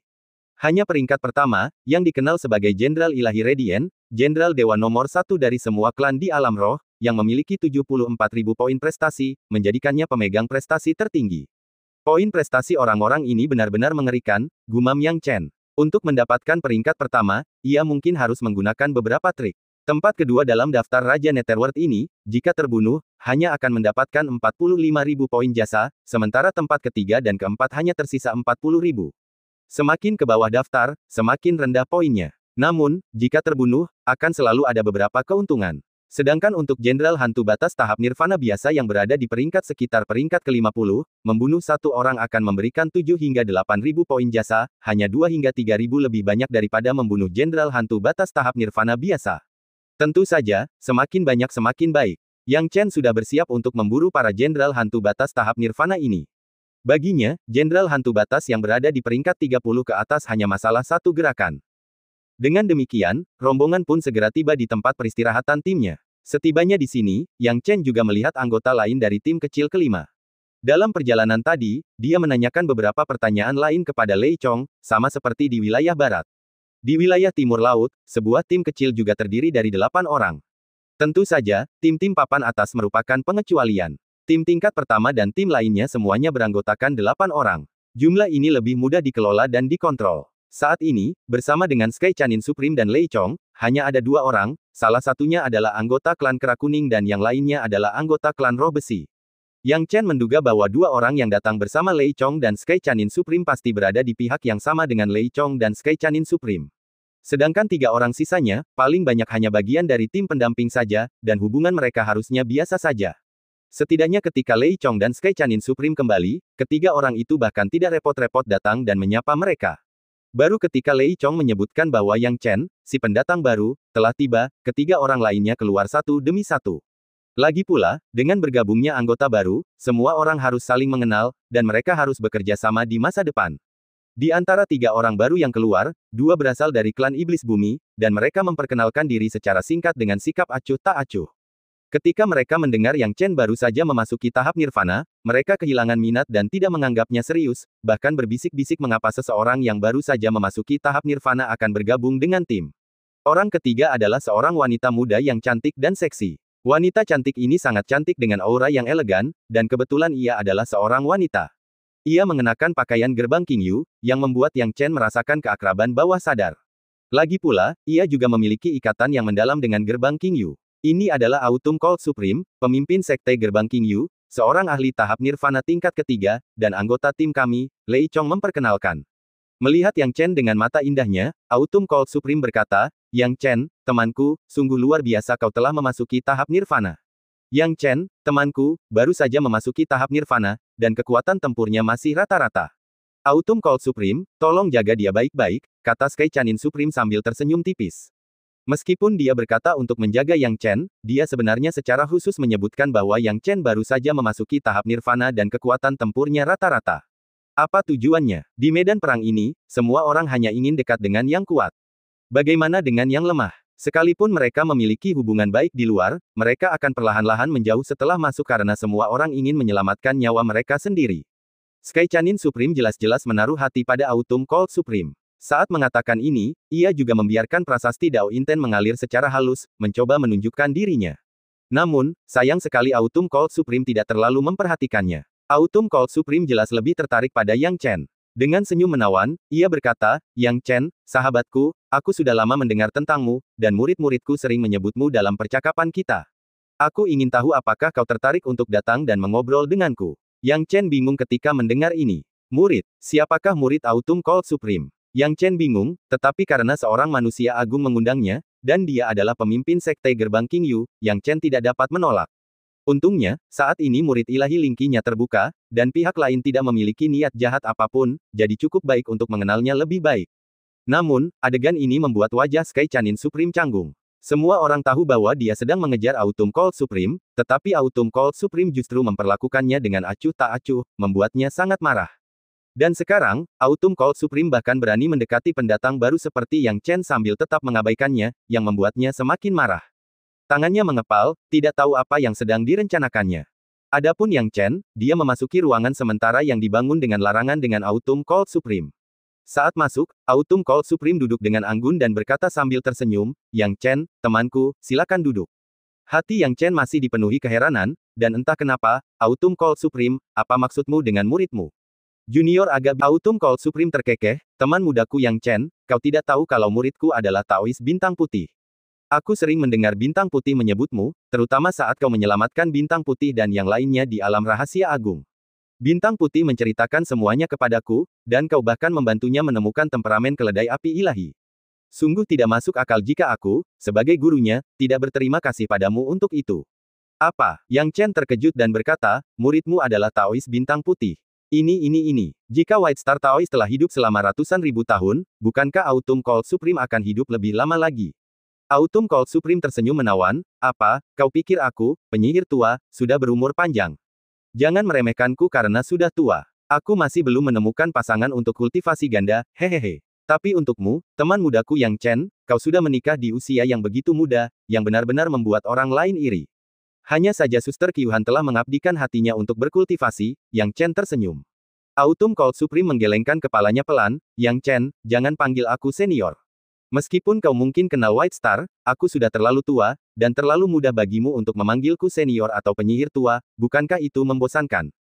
Hanya peringkat pertama, yang dikenal sebagai Jenderal Ilahi Radiant, Jenderal Dewa nomor 1 dari semua klan di alam roh, yang memiliki 74.000 poin prestasi, menjadikannya pemegang prestasi tertinggi. Poin prestasi orang-orang ini benar-benar mengerikan, gumam Yang Chen. Untuk mendapatkan peringkat pertama, ia mungkin harus menggunakan beberapa trik. Tempat kedua dalam daftar Raja Netherworld ini, jika terbunuh, hanya akan mendapatkan 45.000 poin jasa, sementara tempat ketiga dan keempat hanya tersisa 40.000. Semakin ke bawah daftar, semakin rendah poinnya. Namun, jika terbunuh, akan selalu ada beberapa keuntungan. Sedangkan untuk Jenderal Hantu Batas tahap Nirvana biasa yang berada di peringkat sekitar peringkat ke-50, membunuh satu orang akan memberikan 7 hingga 8.000 poin jasa, hanya 2 hingga 3.000 lebih banyak daripada membunuh Jenderal Hantu Batas tahap Nirvana biasa. Tentu saja, semakin banyak semakin baik. Yang Chen sudah bersiap untuk memburu para Jenderal Hantu Batas tahap Nirvana ini. Baginya, Jenderal Hantu Batas yang berada di peringkat 30 ke atas hanya masalah satu gerakan. Dengan demikian, rombongan pun segera tiba di tempat peristirahatan timnya. Setibanya di sini, Yang Chen juga melihat anggota lain dari tim kecil kelima. Dalam perjalanan tadi, dia menanyakan beberapa pertanyaan lain kepada Lei Chong, sama seperti di wilayah barat. Di wilayah timur laut, sebuah tim kecil juga terdiri dari 8 orang. Tentu saja, tim-tim papan atas merupakan pengecualian. Tim tingkat pertama dan tim lainnya semuanya beranggotakan 8 orang. Jumlah ini lebih mudah dikelola dan dikontrol. Saat ini, bersama dengan Sky Chanin Supreme dan Lei Chong, hanya ada 2 orang, salah satunya adalah anggota klan Kera Kuning dan yang lainnya adalah anggota klan Roh Besi. Yang Chen menduga bahwa 2 orang yang datang bersama Lei Chong dan Sky Chanin Supreme pasti berada di pihak yang sama dengan Lei Chong dan Sky Chanin Supreme. Sedangkan 3 orang sisanya, paling banyak hanya bagian dari tim pendamping saja, dan hubungan mereka harusnya biasa saja. Setidaknya ketika Lei Chong dan Sky Chanin Supreme kembali, ketiga orang itu bahkan tidak repot-repot datang dan menyapa mereka. Baru ketika Lei Chong menyebutkan bahwa Yang Chen, si pendatang baru, telah tiba, ketiga orang lainnya keluar satu demi satu. Lagi pula, dengan bergabungnya anggota baru, semua orang harus saling mengenal, dan mereka harus bekerja sama di masa depan. Di antara tiga orang baru yang keluar, dua berasal dari klan Iblis Bumi, dan mereka memperkenalkan diri secara singkat dengan sikap acuh tak acuh. Ketika mereka mendengar Yang Chen baru saja memasuki tahap nirvana, mereka kehilangan minat dan tidak menganggapnya serius, bahkan berbisik-bisik mengapa seseorang yang baru saja memasuki tahap nirvana akan bergabung dengan tim. Orang ketiga adalah seorang wanita muda yang cantik dan seksi. Wanita cantik ini sangat cantik dengan aura yang elegan, dan kebetulan ia adalah seorang wanita. Ia mengenakan pakaian gerbang King Yu, yang membuat Yang Chen merasakan keakraban bawah sadar. Lagi pula, ia juga memiliki ikatan yang mendalam dengan gerbang King Yu. Ini adalah Autumn Cold Supreme, pemimpin sekte gerbang King Yu, seorang ahli tahap nirvana tingkat ketiga, dan anggota tim kami, Lei Chong memperkenalkan. Melihat Yang Chen dengan mata indahnya, Autumn Cold Supreme berkata, Yang Chen, temanku, sungguh luar biasa kau telah memasuki tahap nirvana. Yang Chen, temanku, baru saja memasuki tahap nirvana, dan kekuatan tempurnya masih rata-rata. Autumn Cold Supreme, tolong jaga dia baik-baik, kata Sky Chanin Supreme sambil tersenyum tipis. Meskipun dia berkata untuk menjaga Yang Chen, dia sebenarnya secara khusus menyebutkan bahwa Yang Chen baru saja memasuki tahap nirvana dan kekuatan tempurnya rata-rata. Apa tujuannya? Di medan perang ini, semua orang hanya ingin dekat dengan yang kuat. Bagaimana dengan yang lemah? Sekalipun mereka memiliki hubungan baik di luar, mereka akan perlahan-lahan menjauh setelah masuk karena semua orang ingin menyelamatkan nyawa mereka sendiri. Sky Chanin Supreme jelas-jelas menaruh hati pada Autumn Cold Supreme. Saat mengatakan ini, ia juga membiarkan prasasti Dao Inten mengalir secara halus, mencoba menunjukkan dirinya. Namun, sayang sekali Autumn Cold Supreme tidak terlalu memperhatikannya. Autumn Cold Supreme jelas lebih tertarik pada Yang Chen. Dengan senyum menawan, ia berkata, Yang Chen, sahabatku, aku sudah lama mendengar tentangmu, dan murid-muridku sering menyebutmu dalam percakapan kita. Aku ingin tahu apakah kau tertarik untuk datang dan mengobrol denganku. Yang Chen bingung ketika mendengar ini. Murid, siapakah murid Autumn Cold Supreme? Yang Chen bingung, tetapi karena seorang manusia agung mengundangnya, dan dia adalah pemimpin sekte gerbang King Yu, Yang Chen tidak dapat menolak. Untungnya, saat ini murid ilahi Lingqinya terbuka, dan pihak lain tidak memiliki niat jahat apapun, jadi cukup baik untuk mengenalnya lebih baik. Namun, adegan ini membuat wajah Sky Chanin Supreme canggung. Semua orang tahu bahwa dia sedang mengejar Autumn Cold Supreme, tetapi Autumn Cold Supreme justru memperlakukannya dengan acuh tak acuh, membuatnya sangat marah. Dan sekarang, Autumn Cold Supreme bahkan berani mendekati pendatang baru seperti Yang Chen sambil tetap mengabaikannya, yang membuatnya semakin marah. Tangannya mengepal, tidak tahu apa yang sedang direncanakannya. Adapun Yang Chen, dia memasuki ruangan sementara yang dibangun dengan larangan dengan Autumn Cold Supreme. Saat masuk, Autumn Cold Supreme duduk dengan anggun dan berkata sambil tersenyum, Yang Chen, temanku, silakan duduk. Hati Yang Chen masih dipenuhi keheranan, dan entah kenapa, Autumn Cold Supreme, apa maksudmu dengan muridmu? Junior agak Autumn Cold Supreme terkekeh, teman mudaku Yang Chen, kau tidak tahu kalau muridku adalah Taois Bintang Putih. Aku sering mendengar Bintang Putih menyebutmu, terutama saat kau menyelamatkan Bintang Putih dan yang lainnya di alam rahasia agung. Bintang Putih menceritakan semuanya kepadaku, dan kau bahkan membantunya menemukan temperamen keledai api ilahi. Sungguh tidak masuk akal jika aku, sebagai gurunya, tidak berterima kasih padamu untuk itu. Apa? Yang Chen terkejut dan berkata, muridmu adalah Taois Bintang Putih. Ini. Jika White Star Taois telah hidup selama ratusan ribu tahun, bukankah Autumn Cold Supreme akan hidup lebih lama lagi? Autumn Cold Supreme tersenyum menawan, apa, kau pikir aku, penyihir tua, sudah berumur panjang? Jangan meremehkanku karena sudah tua. Aku masih belum menemukan pasangan untuk kultivasi ganda, hehehe. Tapi untukmu, teman mudaku Yang Chen, kau sudah menikah di usia yang begitu muda, yang benar-benar membuat orang lain iri. Hanya saja Suster Kyuhan telah mengabdikan hatinya untuk berkultivasi, Yang Chen tersenyum. Autumn Cold Supreme menggelengkan kepalanya pelan, Yang Chen, jangan panggil aku senior. Meskipun kau mungkin kenal White Star, aku sudah terlalu tua, dan terlalu mudah bagimu untuk memanggilku senior atau penyihir tua, bukankah itu membosankan?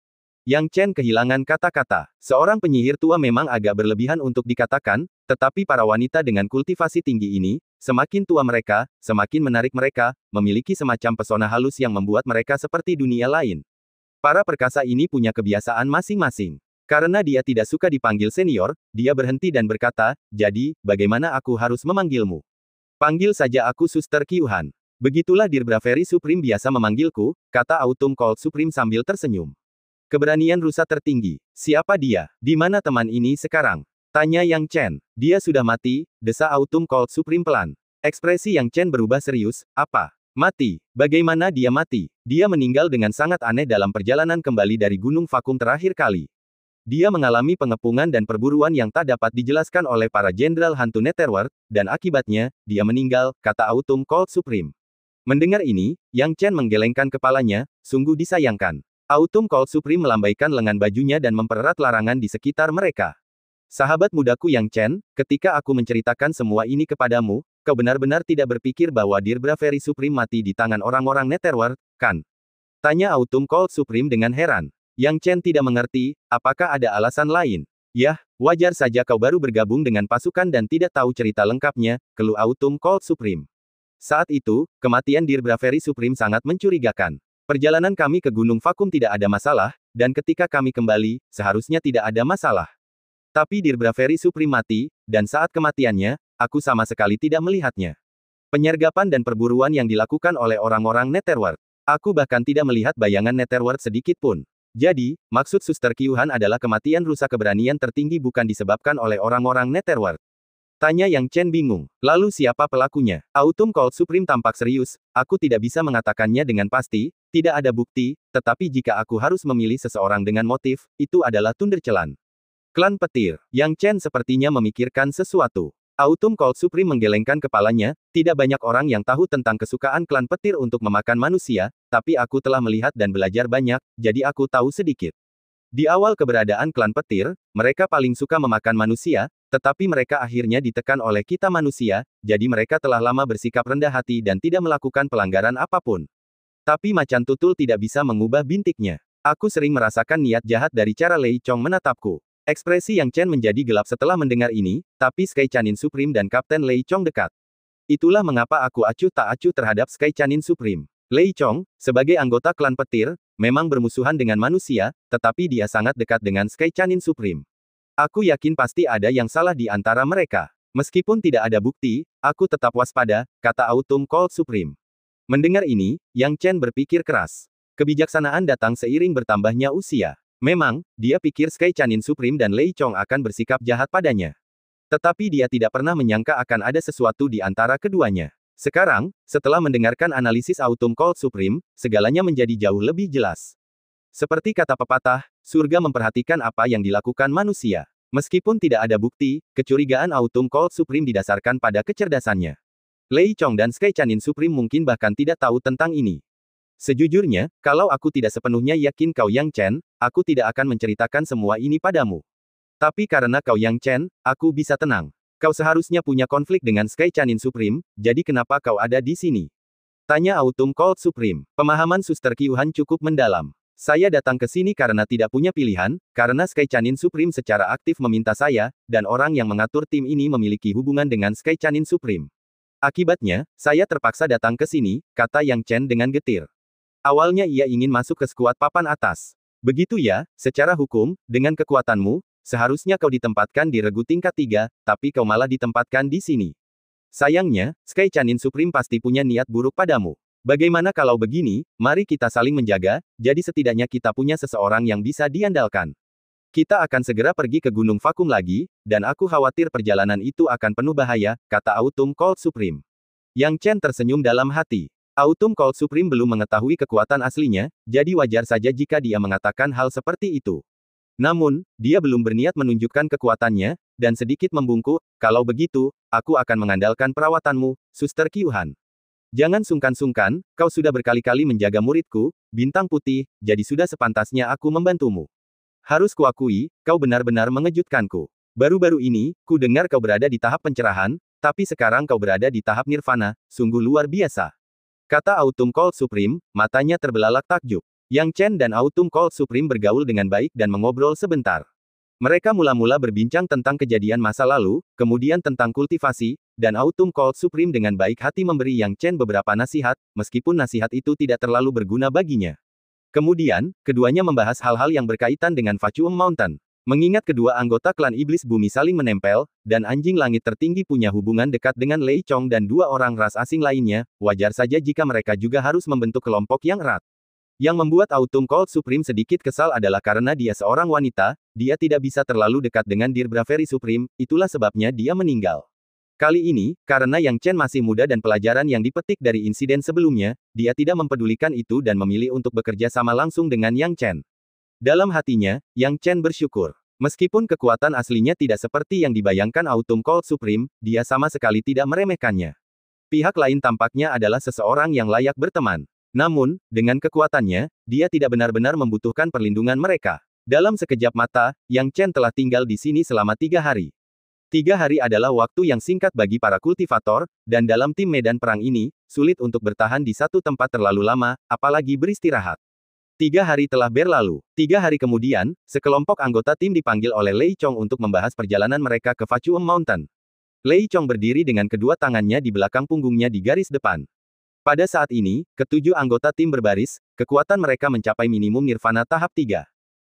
Yang Chen kehilangan kata-kata. Seorang penyihir tua memang agak berlebihan untuk dikatakan, tetapi para wanita dengan kultivasi tinggi ini, semakin tua mereka, semakin menarik mereka, memiliki semacam pesona halus yang membuat mereka seperti dunia lain. Para perkasa ini punya kebiasaan masing-masing. Karena dia tidak suka dipanggil senior, dia berhenti dan berkata, jadi, bagaimana aku harus memanggilmu? Panggil saja aku Suster Kyuhan. Begitulah Dir Bravery Supreme biasa memanggilku, kata Autumn Cold Supreme sambil tersenyum. Keberanian rusa tertinggi. Siapa dia? Di mana teman ini sekarang? Tanya Yang Chen. Dia sudah mati, desa Autumn Cold Supreme pelan. Ekspresi Yang Chen berubah serius. Apa? Mati? Bagaimana dia mati? Dia meninggal dengan sangat aneh dalam perjalanan kembali dari Gunung Vakum terakhir kali. Dia mengalami pengepungan dan perburuan yang tak dapat dijelaskan oleh para jenderal hantu Netherworld, dan akibatnya, dia meninggal, kata Autumn Cold Supreme. Mendengar ini, Yang Chen menggelengkan kepalanya, sungguh disayangkan. Autumn Cold Supreme melambaikan lengan bajunya dan mempererat larangan di sekitar mereka. Sahabat mudaku Yang Chen, ketika aku menceritakan semua ini kepadamu, kau benar-benar tidak berpikir bahwa Dir Bravery Supreme mati di tangan orang-orang Netherworld, kan? Tanya Autumn Cold Supreme dengan heran. Yang Chen tidak mengerti, apakah ada alasan lain? Yah, wajar saja kau baru bergabung dengan pasukan dan tidak tahu cerita lengkapnya, keluh Autumn Cold Supreme. Saat itu, kematian Dir Bravery Supreme sangat mencurigakan. Perjalanan kami ke Gunung Vakum tidak ada masalah, dan ketika kami kembali, seharusnya tidak ada masalah. Tapi Dir Bravery Supreme mati, dan saat kematiannya, aku sama sekali tidak melihatnya. Penyergapan dan perburuan yang dilakukan oleh orang-orang Netherworld. Aku bahkan tidak melihat bayangan Netherworld sedikit pun. Jadi, maksud Suster Kyuhan adalah kematian rusa keberanian tertinggi bukan disebabkan oleh orang-orang Netherworld. Tanya Yang Chen bingung. Lalu siapa pelakunya? Autumn Cold Supreme tampak serius. Aku tidak bisa mengatakannya dengan pasti, tidak ada bukti, tetapi jika aku harus memilih seseorang dengan motif, itu adalah Thundercelan. Klan Petir. Yang Chen sepertinya memikirkan sesuatu. Autumn Cold Supreme menggelengkan kepalanya, tidak banyak orang yang tahu tentang kesukaan klan petir untuk memakan manusia, tapi aku telah melihat dan belajar banyak, jadi aku tahu sedikit. Di awal keberadaan klan petir, mereka paling suka memakan manusia, tetapi mereka akhirnya ditekan oleh kita manusia, jadi mereka telah lama bersikap rendah hati dan tidak melakukan pelanggaran apapun. Tapi macan tutul tidak bisa mengubah bintiknya. Aku sering merasakan niat jahat dari cara Lei Chong menatapku. Ekspresi Yang Chen menjadi gelap setelah mendengar ini, tapi Sky Chanin Supreme dan Kapten Lei Chong dekat. Itulah mengapa aku acuh tak acuh terhadap Sky Chanin Supreme. Lei Chong, sebagai anggota klan petir, memang bermusuhan dengan manusia, tetapi dia sangat dekat dengan Sky Chanin Supreme. Aku yakin pasti ada yang salah di antara mereka. Meskipun tidak ada bukti, aku tetap waspada, kata Autumn Cold Supreme. Mendengar ini, Yang Chen berpikir keras. Kebijaksanaan datang seiring bertambahnya usia. Memang, dia pikir Sky Chanin Supreme dan Lei Chong akan bersikap jahat padanya. Tetapi dia tidak pernah menyangka akan ada sesuatu di antara keduanya. Sekarang, setelah mendengarkan analisis Autumn Cold Supreme, segalanya menjadi jauh lebih jelas. Seperti kata pepatah, surga memperhatikan apa yang dilakukan manusia. Meskipun tidak ada bukti, kecurigaan Autumn Cold Supreme didasarkan pada kecerdasannya. Lei Chong dan Sky Chanin Supreme mungkin bahkan tidak tahu tentang ini. Sejujurnya, kalau aku tidak sepenuhnya yakin kau Yang Chen, aku tidak akan menceritakan semua ini padamu. Tapi karena kau Yang Chen, aku bisa tenang. Kau seharusnya punya konflik dengan Sky Chanin Supreme, jadi kenapa kau ada di sini? Tanya Autumn Cold Supreme. Pemahaman Suster Kyuhan cukup mendalam. Saya datang ke sini karena tidak punya pilihan, karena Sky Chanin Supreme secara aktif meminta saya, dan orang yang mengatur tim ini memiliki hubungan dengan Sky Chanin Supreme. Akibatnya, saya terpaksa datang ke sini, kata Yang Chen dengan getir. Awalnya ia ingin masuk ke skuad papan atas. Begitu ya, secara hukum, dengan kekuatanmu, seharusnya kau ditempatkan di regu tingkat 3, tapi kau malah ditempatkan di sini. Sayangnya, Sky Chanin Supreme pasti punya niat buruk padamu. Bagaimana kalau begini, mari kita saling menjaga, jadi setidaknya kita punya seseorang yang bisa diandalkan. Kita akan segera pergi ke Gunung Vakum lagi, dan aku khawatir perjalanan itu akan penuh bahaya, kata Autumn Cold Supreme. Yang Chen tersenyum dalam hati. Autumn Cold Supreme belum mengetahui kekuatan aslinya, jadi wajar saja jika dia mengatakan hal seperti itu. Namun, dia belum berniat menunjukkan kekuatannya, dan sedikit membungkuk, kalau begitu, aku akan mengandalkan perawatanmu, Suster Kyuhan. Jangan sungkan-sungkan, kau sudah berkali-kali menjaga muridku, Bintang Putih, jadi sudah sepantasnya aku membantumu. Harus kuakui, kau benar-benar mengejutkanku. Baru-baru ini, ku dengar kau berada di tahap pencerahan, tapi sekarang kau berada di tahap nirvana, sungguh luar biasa. Kata Autumn Cold Supreme, matanya terbelalak takjub. Yang Chen dan Autumn Cold Supreme bergaul dengan baik dan mengobrol sebentar. Mereka mula-mula berbincang tentang kejadian masa lalu, kemudian tentang kultivasi, dan Autumn Cold Supreme dengan baik hati memberi Yang Chen beberapa nasihat, meskipun nasihat itu tidak terlalu berguna baginya. Kemudian, keduanya membahas hal-hal yang berkaitan dengan Vacuum Mountain. Mengingat kedua anggota klan Iblis Bumi saling menempel, dan anjing langit tertinggi punya hubungan dekat dengan Lei Chong dan dua orang ras asing lainnya, wajar saja jika mereka juga harus membentuk kelompok yang erat. Yang membuat Autumn Cold Supreme sedikit kesal adalah karena dia seorang wanita, dia tidak bisa terlalu dekat dengan Dear Bravery Supreme, itulah sebabnya dia meninggal. Kali ini, karena Yang Chen masih muda dan pelajaran yang dipetik dari insiden sebelumnya, dia tidak mempedulikan itu dan memilih untuk bekerja sama langsung dengan Yang Chen. Dalam hatinya, Yang Chen bersyukur. Meskipun kekuatan aslinya tidak seperti yang dibayangkan Autumn Cold Supreme, dia sama sekali tidak meremehkannya. Pihak lain tampaknya adalah seseorang yang layak berteman. Namun, dengan kekuatannya, dia tidak benar-benar membutuhkan perlindungan mereka. Dalam sekejap mata, Yang Chen telah tinggal di sini selama 3 hari. 3 hari adalah waktu yang singkat bagi para kultivator, dan dalam tim medan perang ini, sulit untuk bertahan di satu tempat terlalu lama, apalagi beristirahat. 3 hari telah berlalu. 3 hari kemudian, sekelompok anggota tim dipanggil oleh Lei Chong untuk membahas perjalanan mereka ke Facuum Mountain. Lei Chong berdiri dengan kedua tangannya di belakang punggungnya di garis depan. Pada saat ini, ketujuh anggota tim berbaris, kekuatan mereka mencapai minimum nirvana tahap 3.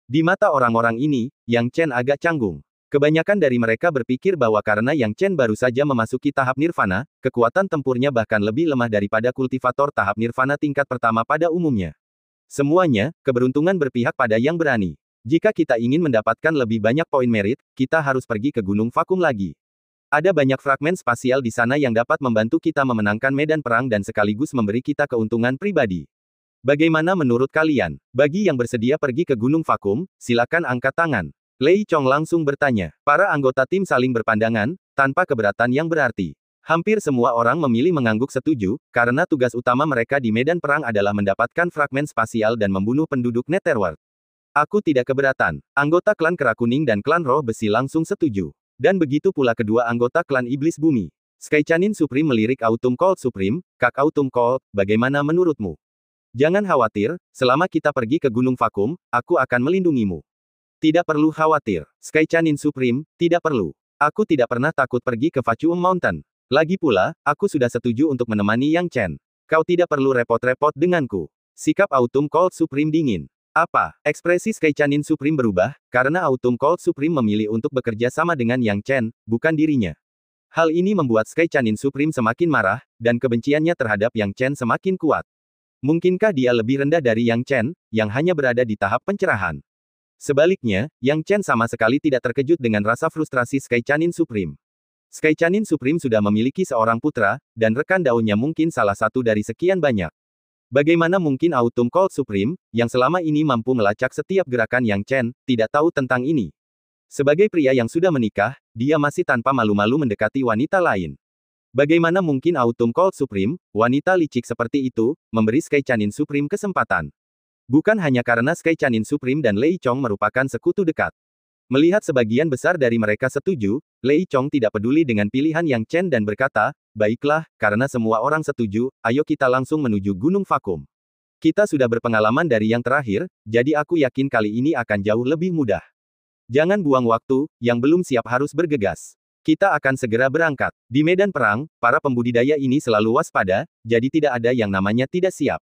Di mata orang-orang ini, Yang Chen agak canggung. Kebanyakan dari mereka berpikir bahwa karena Yang Chen baru saja memasuki tahap nirvana, kekuatan tempurnya bahkan lebih lemah daripada kultivator tahap nirvana tingkat pertama pada umumnya. Semuanya, keberuntungan berpihak pada yang berani. Jika kita ingin mendapatkan lebih banyak poin merit, kita harus pergi ke Gunung Vakum lagi. Ada banyak fragmen spasial di sana yang dapat membantu kita memenangkan medan perang dan sekaligus memberi kita keuntungan pribadi. Bagaimana menurut kalian? Bagi yang bersedia pergi ke Gunung Vakum, silakan angkat tangan. Lei Chong langsung bertanya. Para anggota tim saling berpandangan, tanpa keberatan yang berarti. Hampir semua orang memilih mengangguk setuju, karena tugas utama mereka di medan perang adalah mendapatkan fragmen spasial dan membunuh penduduk Netherworld. Aku tidak keberatan. Anggota klan Kera Kuning dan klan Roh Besi langsung setuju. Dan begitu pula kedua anggota klan Iblis Bumi. Skychanin Supreme melirik Autumn Cold Supreme, Kak Autumn Cold, bagaimana menurutmu? Jangan khawatir, selama kita pergi ke Gunung Vakum, aku akan melindungimu. Tidak perlu khawatir. Skychanin Supreme, tidak perlu. Aku tidak pernah takut pergi ke Facuum Mountain. Lagi pula, aku sudah setuju untuk menemani Yang Chen. Kau tidak perlu repot-repot denganku. Sikap Autumn Cold Supreme dingin. Apa? Ekspresi Skychanin Supreme berubah, karena Autumn Cold Supreme memilih untuk bekerja sama dengan Yang Chen, bukan dirinya. Hal ini membuat Skychanin Supreme semakin marah, dan kebenciannya terhadap Yang Chen semakin kuat. Mungkinkah dia lebih rendah dari Yang Chen, yang hanya berada di tahap pencerahan? Sebaliknya, Yang Chen sama sekali tidak terkejut dengan rasa frustrasi Skychanin Supreme. Skychanin Supreme sudah memiliki seorang putra, dan rekan daunnya mungkin salah satu dari sekian banyak. Bagaimana mungkin Autumn Cold Supreme, yang selama ini mampu melacak setiap gerakan Yang Chen, tidak tahu tentang ini? Sebagai pria yang sudah menikah, dia masih tanpa malu-malu mendekati wanita lain. Bagaimana mungkin Autumn Cold Supreme, wanita licik seperti itu, memberi Skychanin Supreme kesempatan? Bukan hanya karena Skychanin Supreme dan Lei Chong merupakan sekutu dekat. Melihat sebagian besar dari mereka setuju, Lei Chong tidak peduli dengan pilihan Yang Chen dan berkata, baiklah, karena semua orang setuju, ayo kita langsung menuju Gunung Vakum. Kita sudah berpengalaman dari yang terakhir, jadi aku yakin kali ini akan jauh lebih mudah. Jangan buang waktu, yang belum siap harus bergegas. Kita akan segera berangkat. Di medan perang, para pembudidaya ini selalu waspada, jadi tidak ada yang namanya tidak siap.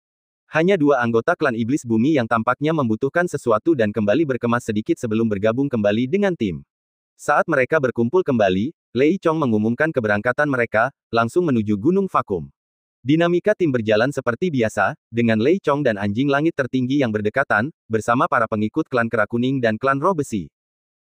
Hanya dua anggota klan Iblis Bumi yang tampaknya membutuhkan sesuatu dan kembali berkemas sedikit sebelum bergabung kembali dengan tim. Saat mereka berkumpul kembali, Lei Chong mengumumkan keberangkatan mereka, langsung menuju Gunung Vakum. Dinamika tim berjalan seperti biasa, dengan Lei Chong dan anjing langit tertinggi yang berdekatan, bersama para pengikut klan Kera Kuning dan klan Roh Besi.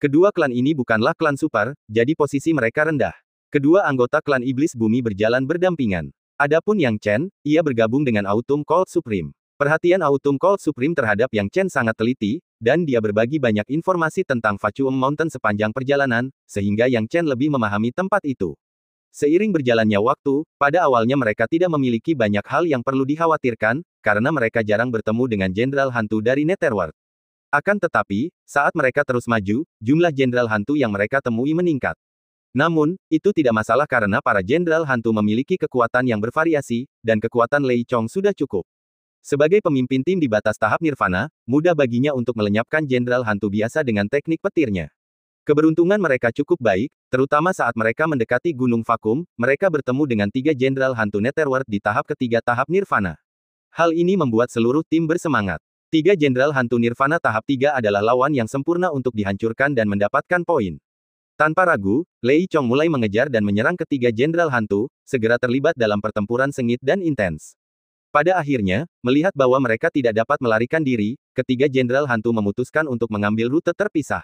Kedua klan ini bukanlah klan super, jadi posisi mereka rendah. Kedua anggota klan Iblis Bumi berjalan berdampingan. Adapun Yang Chen, ia bergabung dengan Autumn Cold Supreme. Perhatian Autumn Cold Supreme terhadap Yang Chen sangat teliti, dan dia berbagi banyak informasi tentang Facuum Mountain sepanjang perjalanan, sehingga Yang Chen lebih memahami tempat itu. Seiring berjalannya waktu, pada awalnya mereka tidak memiliki banyak hal yang perlu dikhawatirkan, karena mereka jarang bertemu dengan jenderal hantu dari Netherworld. Akan tetapi, saat mereka terus maju, jumlah jenderal hantu yang mereka temui meningkat. Namun, itu tidak masalah karena para jenderal hantu memiliki kekuatan yang bervariasi, dan kekuatan Lei Chong sudah cukup. Sebagai pemimpin tim di batas tahap nirvana, mudah baginya untuk melenyapkan jenderal hantu biasa dengan teknik petirnya. Keberuntungan mereka cukup baik, terutama saat mereka mendekati Gunung Vakum, mereka bertemu dengan 3 jenderal hantu Netherworld di tahap ketiga tahap nirvana. Hal ini membuat seluruh tim bersemangat. Tiga Jenderal Hantu Nirvana tahap 3 adalah lawan yang sempurna untuk dihancurkan dan mendapatkan poin. Tanpa ragu, Lei Chong mulai mengejar dan menyerang ketiga Jenderal Hantu, segera terlibat dalam pertempuran sengit dan intens. Pada akhirnya, melihat bahwa mereka tidak dapat melarikan diri, ketiga Jenderal Hantu memutuskan untuk mengambil rute terpisah.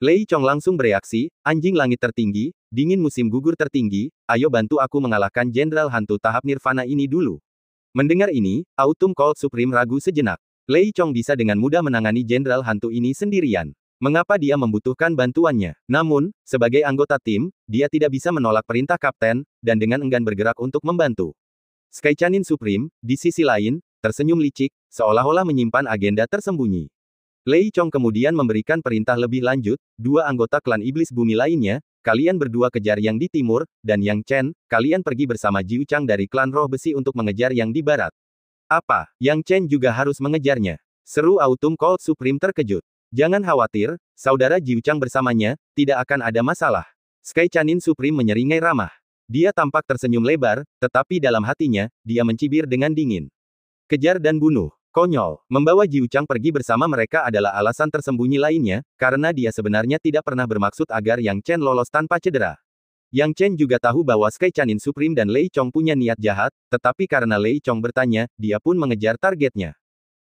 Lei Chong langsung bereaksi, anjing langit tertinggi, dingin musim gugur tertinggi, ayo bantu aku mengalahkan Jenderal Hantu tahap Nirvana ini dulu. Mendengar ini, Autumn Cold Supreme ragu sejenak. Lei Chong bisa dengan mudah menangani Jenderal Hantu ini sendirian. Mengapa dia membutuhkan bantuannya? Namun, sebagai anggota tim, dia tidak bisa menolak perintah kapten, dan dengan enggan bergerak untuk membantu. Sky Chanin Supreme, di sisi lain, tersenyum licik, seolah-olah menyimpan agenda tersembunyi. Lei Chong kemudian memberikan perintah lebih lanjut, dua anggota klan iblis bumi lainnya, kalian berdua kejar yang di timur, dan Yang Chen, kalian pergi bersama Jiu Chang dari klan roh besi untuk mengejar yang di barat. Apa? Yang Chen juga harus mengejarnya? Seru Autumn Cold Supreme terkejut. Jangan khawatir, saudara Jiu Chang bersamanya, tidak akan ada masalah. Sky Chanin Supreme menyeringai ramah. Dia tampak tersenyum lebar, tetapi dalam hatinya, dia mencibir dengan dingin. Kejar dan bunuh. Konyol. Membawa Jiu Chang pergi bersama mereka adalah alasan tersembunyi lainnya, karena dia sebenarnya tidak pernah bermaksud agar Yang Chen lolos tanpa cedera. Yang Chen juga tahu bahwa Sky Chanin Supreme dan Lei Chong punya niat jahat, tetapi karena Lei Chong bertanya, dia pun mengejar targetnya.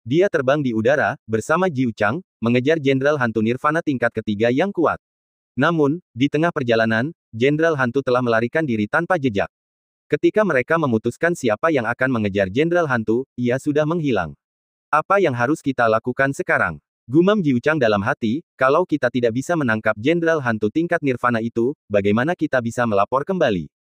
Dia terbang di udara, bersama Jiu Chang, mengejar Jenderal Hantu Nirvana tingkat ketiga yang kuat. Namun, di tengah perjalanan, Jenderal Hantu telah melarikan diri tanpa jejak. Ketika mereka memutuskan siapa yang akan mengejar Jenderal Hantu, ia sudah menghilang. Apa yang harus kita lakukan sekarang? Gumam Jiu Chang dalam hati, kalau kita tidak bisa menangkap Jenderal Hantu tingkat Nirvana itu, bagaimana kita bisa melapor kembali?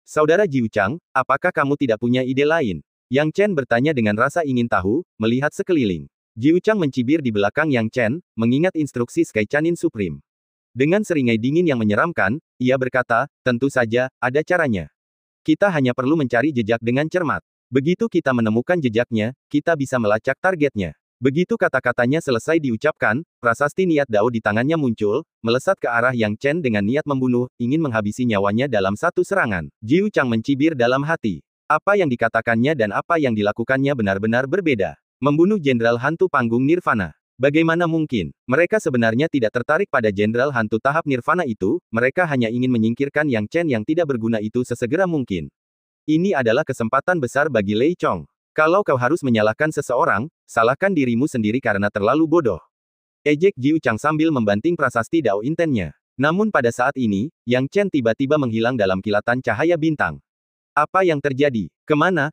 Saudara Jiu Chang, apakah kamu tidak punya ide lain? Yang Chen bertanya dengan rasa ingin tahu, melihat sekeliling. Jiu Chang mencibir di belakang Yang Chen, mengingat instruksi Sky Chanin Supreme. Dengan seringai dingin yang menyeramkan, ia berkata, tentu saja, ada caranya. Kita hanya perlu mencari jejak dengan cermat. Begitu kita menemukan jejaknya, kita bisa melacak targetnya. Begitu kata-katanya selesai diucapkan, prasasti niat Dao di tangannya muncul, melesat ke arah Yang Chen dengan niat membunuh, ingin menghabisi nyawanya dalam satu serangan. Jiu Chang mencibir dalam hati. Apa yang dikatakannya dan apa yang dilakukannya benar-benar berbeda. Membunuh Jenderal Hantu Panggung Nirvana. Bagaimana mungkin? Mereka sebenarnya tidak tertarik pada Jenderal Hantu tahap Nirvana itu, mereka hanya ingin menyingkirkan Yang Chen yang tidak berguna itu sesegera mungkin. Ini adalah kesempatan besar bagi Lei Chong. Kalau kau harus menyalahkan seseorang, salahkan dirimu sendiri karena terlalu bodoh. Ejek Jiu Chang sambil membanting prasasti Dao intennya. Namun pada saat ini, Yang Chen tiba-tiba menghilang dalam kilatan cahaya bintang. Apa yang terjadi? Kemana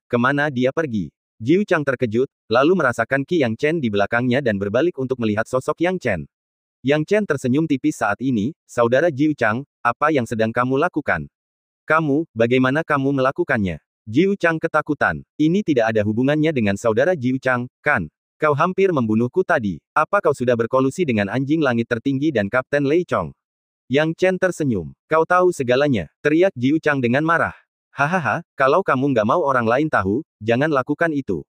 dia pergi? Jiu Chang terkejut, lalu merasakan Qi Yang Chen di belakangnya dan berbalik untuk melihat sosok Yang Chen. Yang Chen tersenyum tipis saat ini, saudara Jiu Chang, apa yang sedang kamu lakukan? Bagaimana kamu melakukannya? Jiu Chang ketakutan. Ini tidak ada hubungannya dengan saudara Jiu Chang, kan? Kau hampir membunuhku tadi. Apa kau sudah berkolusi dengan anjing langit tertinggi dan Kapten Lei Chong? Yang Chen tersenyum. Kau tahu segalanya, teriak Jiu Chang dengan marah. Hahaha, kalau kamu nggak mau orang lain tahu, jangan lakukan itu.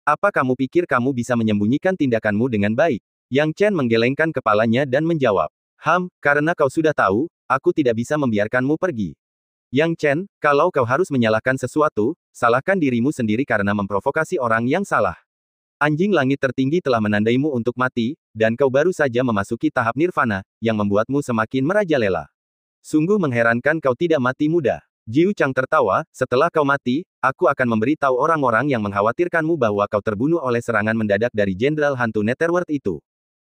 Apa kamu pikir kamu bisa menyembunyikan tindakanmu dengan baik? Yang Chen menggelengkan kepalanya dan menjawab. Karena kau sudah tahu, aku tidak bisa membiarkanmu pergi. Yang Chen, kalau kau harus menyalahkan sesuatu, salahkan dirimu sendiri karena memprovokasi orang yang salah. Anjing langit tertinggi telah menandaimu untuk mati, dan kau baru saja memasuki tahap Nirvana, yang membuatmu semakin merajalela. Sungguh mengherankan kau tidak mati muda. Jiu Chang tertawa, setelah kau mati, aku akan memberitahu orang-orang yang mengkhawatirkanmu bahwa kau terbunuh oleh serangan mendadak dari Jenderal Hantu Netherworld itu.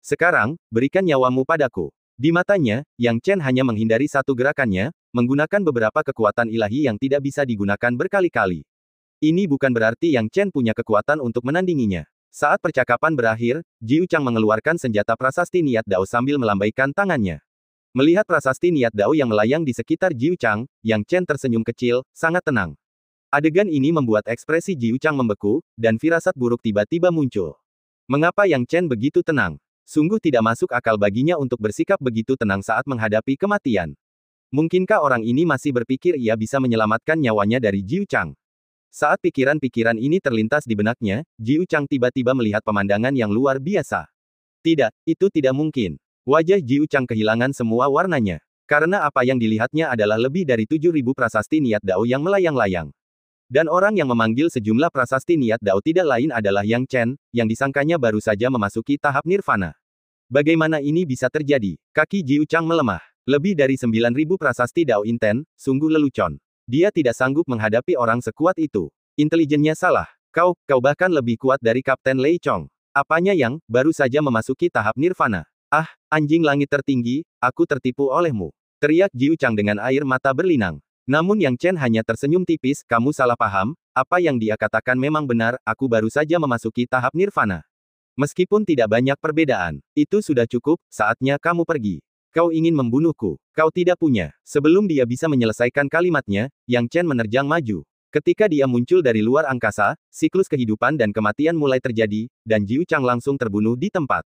Sekarang, berikan nyawamu padaku. Di matanya, Yang Chen hanya menghindari satu gerakannya, menggunakan beberapa kekuatan ilahi yang tidak bisa digunakan berkali-kali. Ini bukan berarti Yang Chen punya kekuatan untuk menandinginya. Saat percakapan berakhir, Jiu Chang mengeluarkan senjata prasasti niat Dao sambil melambaikan tangannya. Melihat prasasti niat Dao yang melayang di sekitar Jiu Chang, Yang Chen tersenyum kecil, sangat tenang. Adegan ini membuat ekspresi Jiu Chang membeku, dan firasat buruk tiba-tiba muncul. Mengapa Yang Chen begitu tenang? Sungguh tidak masuk akal baginya untuk bersikap begitu tenang saat menghadapi kematian. Mungkinkah orang ini masih berpikir ia bisa menyelamatkan nyawanya dari Jiu Chang? Saat pikiran-pikiran ini terlintas di benaknya, Jiu Chang tiba-tiba melihat pemandangan yang luar biasa. Tidak, itu tidak mungkin. Wajah Jiu Chang kehilangan semua warnanya. Karena apa yang dilihatnya adalah lebih dari 7.000 prasasti niat Dao yang melayang-layang. Dan orang yang memanggil sejumlah prasasti niat Dao tidak lain adalah Yang Chen, yang disangkanya baru saja memasuki tahap nirvana. Bagaimana ini bisa terjadi? Kaki Jiu Chang melemah. Lebih dari 9.000 prasasti Dao Inten, sungguh lelucon. Dia tidak sanggup menghadapi orang sekuat itu. Intelijennya salah. Kau bahkan lebih kuat dari Kapten Lei Chong. Apanya yang, baru saja memasuki tahap nirvana? Ah, anjing langit tertinggi, aku tertipu olehmu. Teriak Jiu Chang dengan air mata berlinang. Namun Yang Chen hanya tersenyum tipis, kamu salah paham, apa yang dia katakan memang benar, aku baru saja memasuki tahap nirvana. Meskipun tidak banyak perbedaan, itu sudah cukup, saatnya kamu pergi. Kau ingin membunuhku, kau tidak punya. Sebelum dia bisa menyelesaikan kalimatnya, Yang Chen menerjang maju. Ketika dia muncul dari luar angkasa, siklus kehidupan dan kematian mulai terjadi, dan Jiu Chang langsung terbunuh di tempat.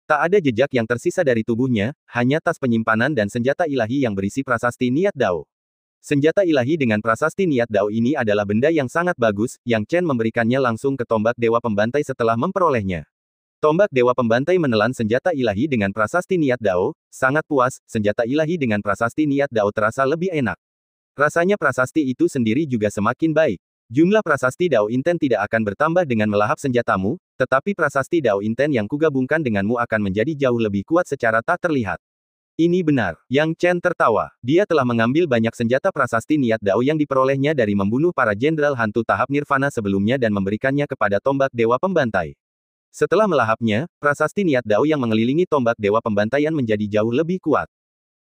Tak ada jejak yang tersisa dari tubuhnya, hanya tas penyimpanan dan senjata ilahi yang berisi prasasti niat Dao. Senjata ilahi dengan prasasti niat Dao ini adalah benda yang sangat bagus, Yang Chen memberikannya langsung ke tombak Dewa Pembantai setelah memperolehnya. Tombak Dewa Pembantai menelan senjata ilahi dengan prasasti niat Dao, sangat puas, senjata ilahi dengan prasasti niat Dao terasa lebih enak. Rasanya prasasti itu sendiri juga semakin baik. Jumlah prasasti Dao Inten tidak akan bertambah dengan melahap senjatamu, tetapi prasasti Dao Inten yang kugabungkan denganmu akan menjadi jauh lebih kuat secara tak terlihat. Ini benar. Yang Chen tertawa. Dia telah mengambil banyak senjata prasasti niat Dao yang diperolehnya dari membunuh para jenderal hantu tahap nirvana sebelumnya dan memberikannya kepada tombak Dewa Pembantai. Setelah melahapnya, prasasti niat Dao yang mengelilingi tombak Dewa Pembantaian menjadi jauh lebih kuat.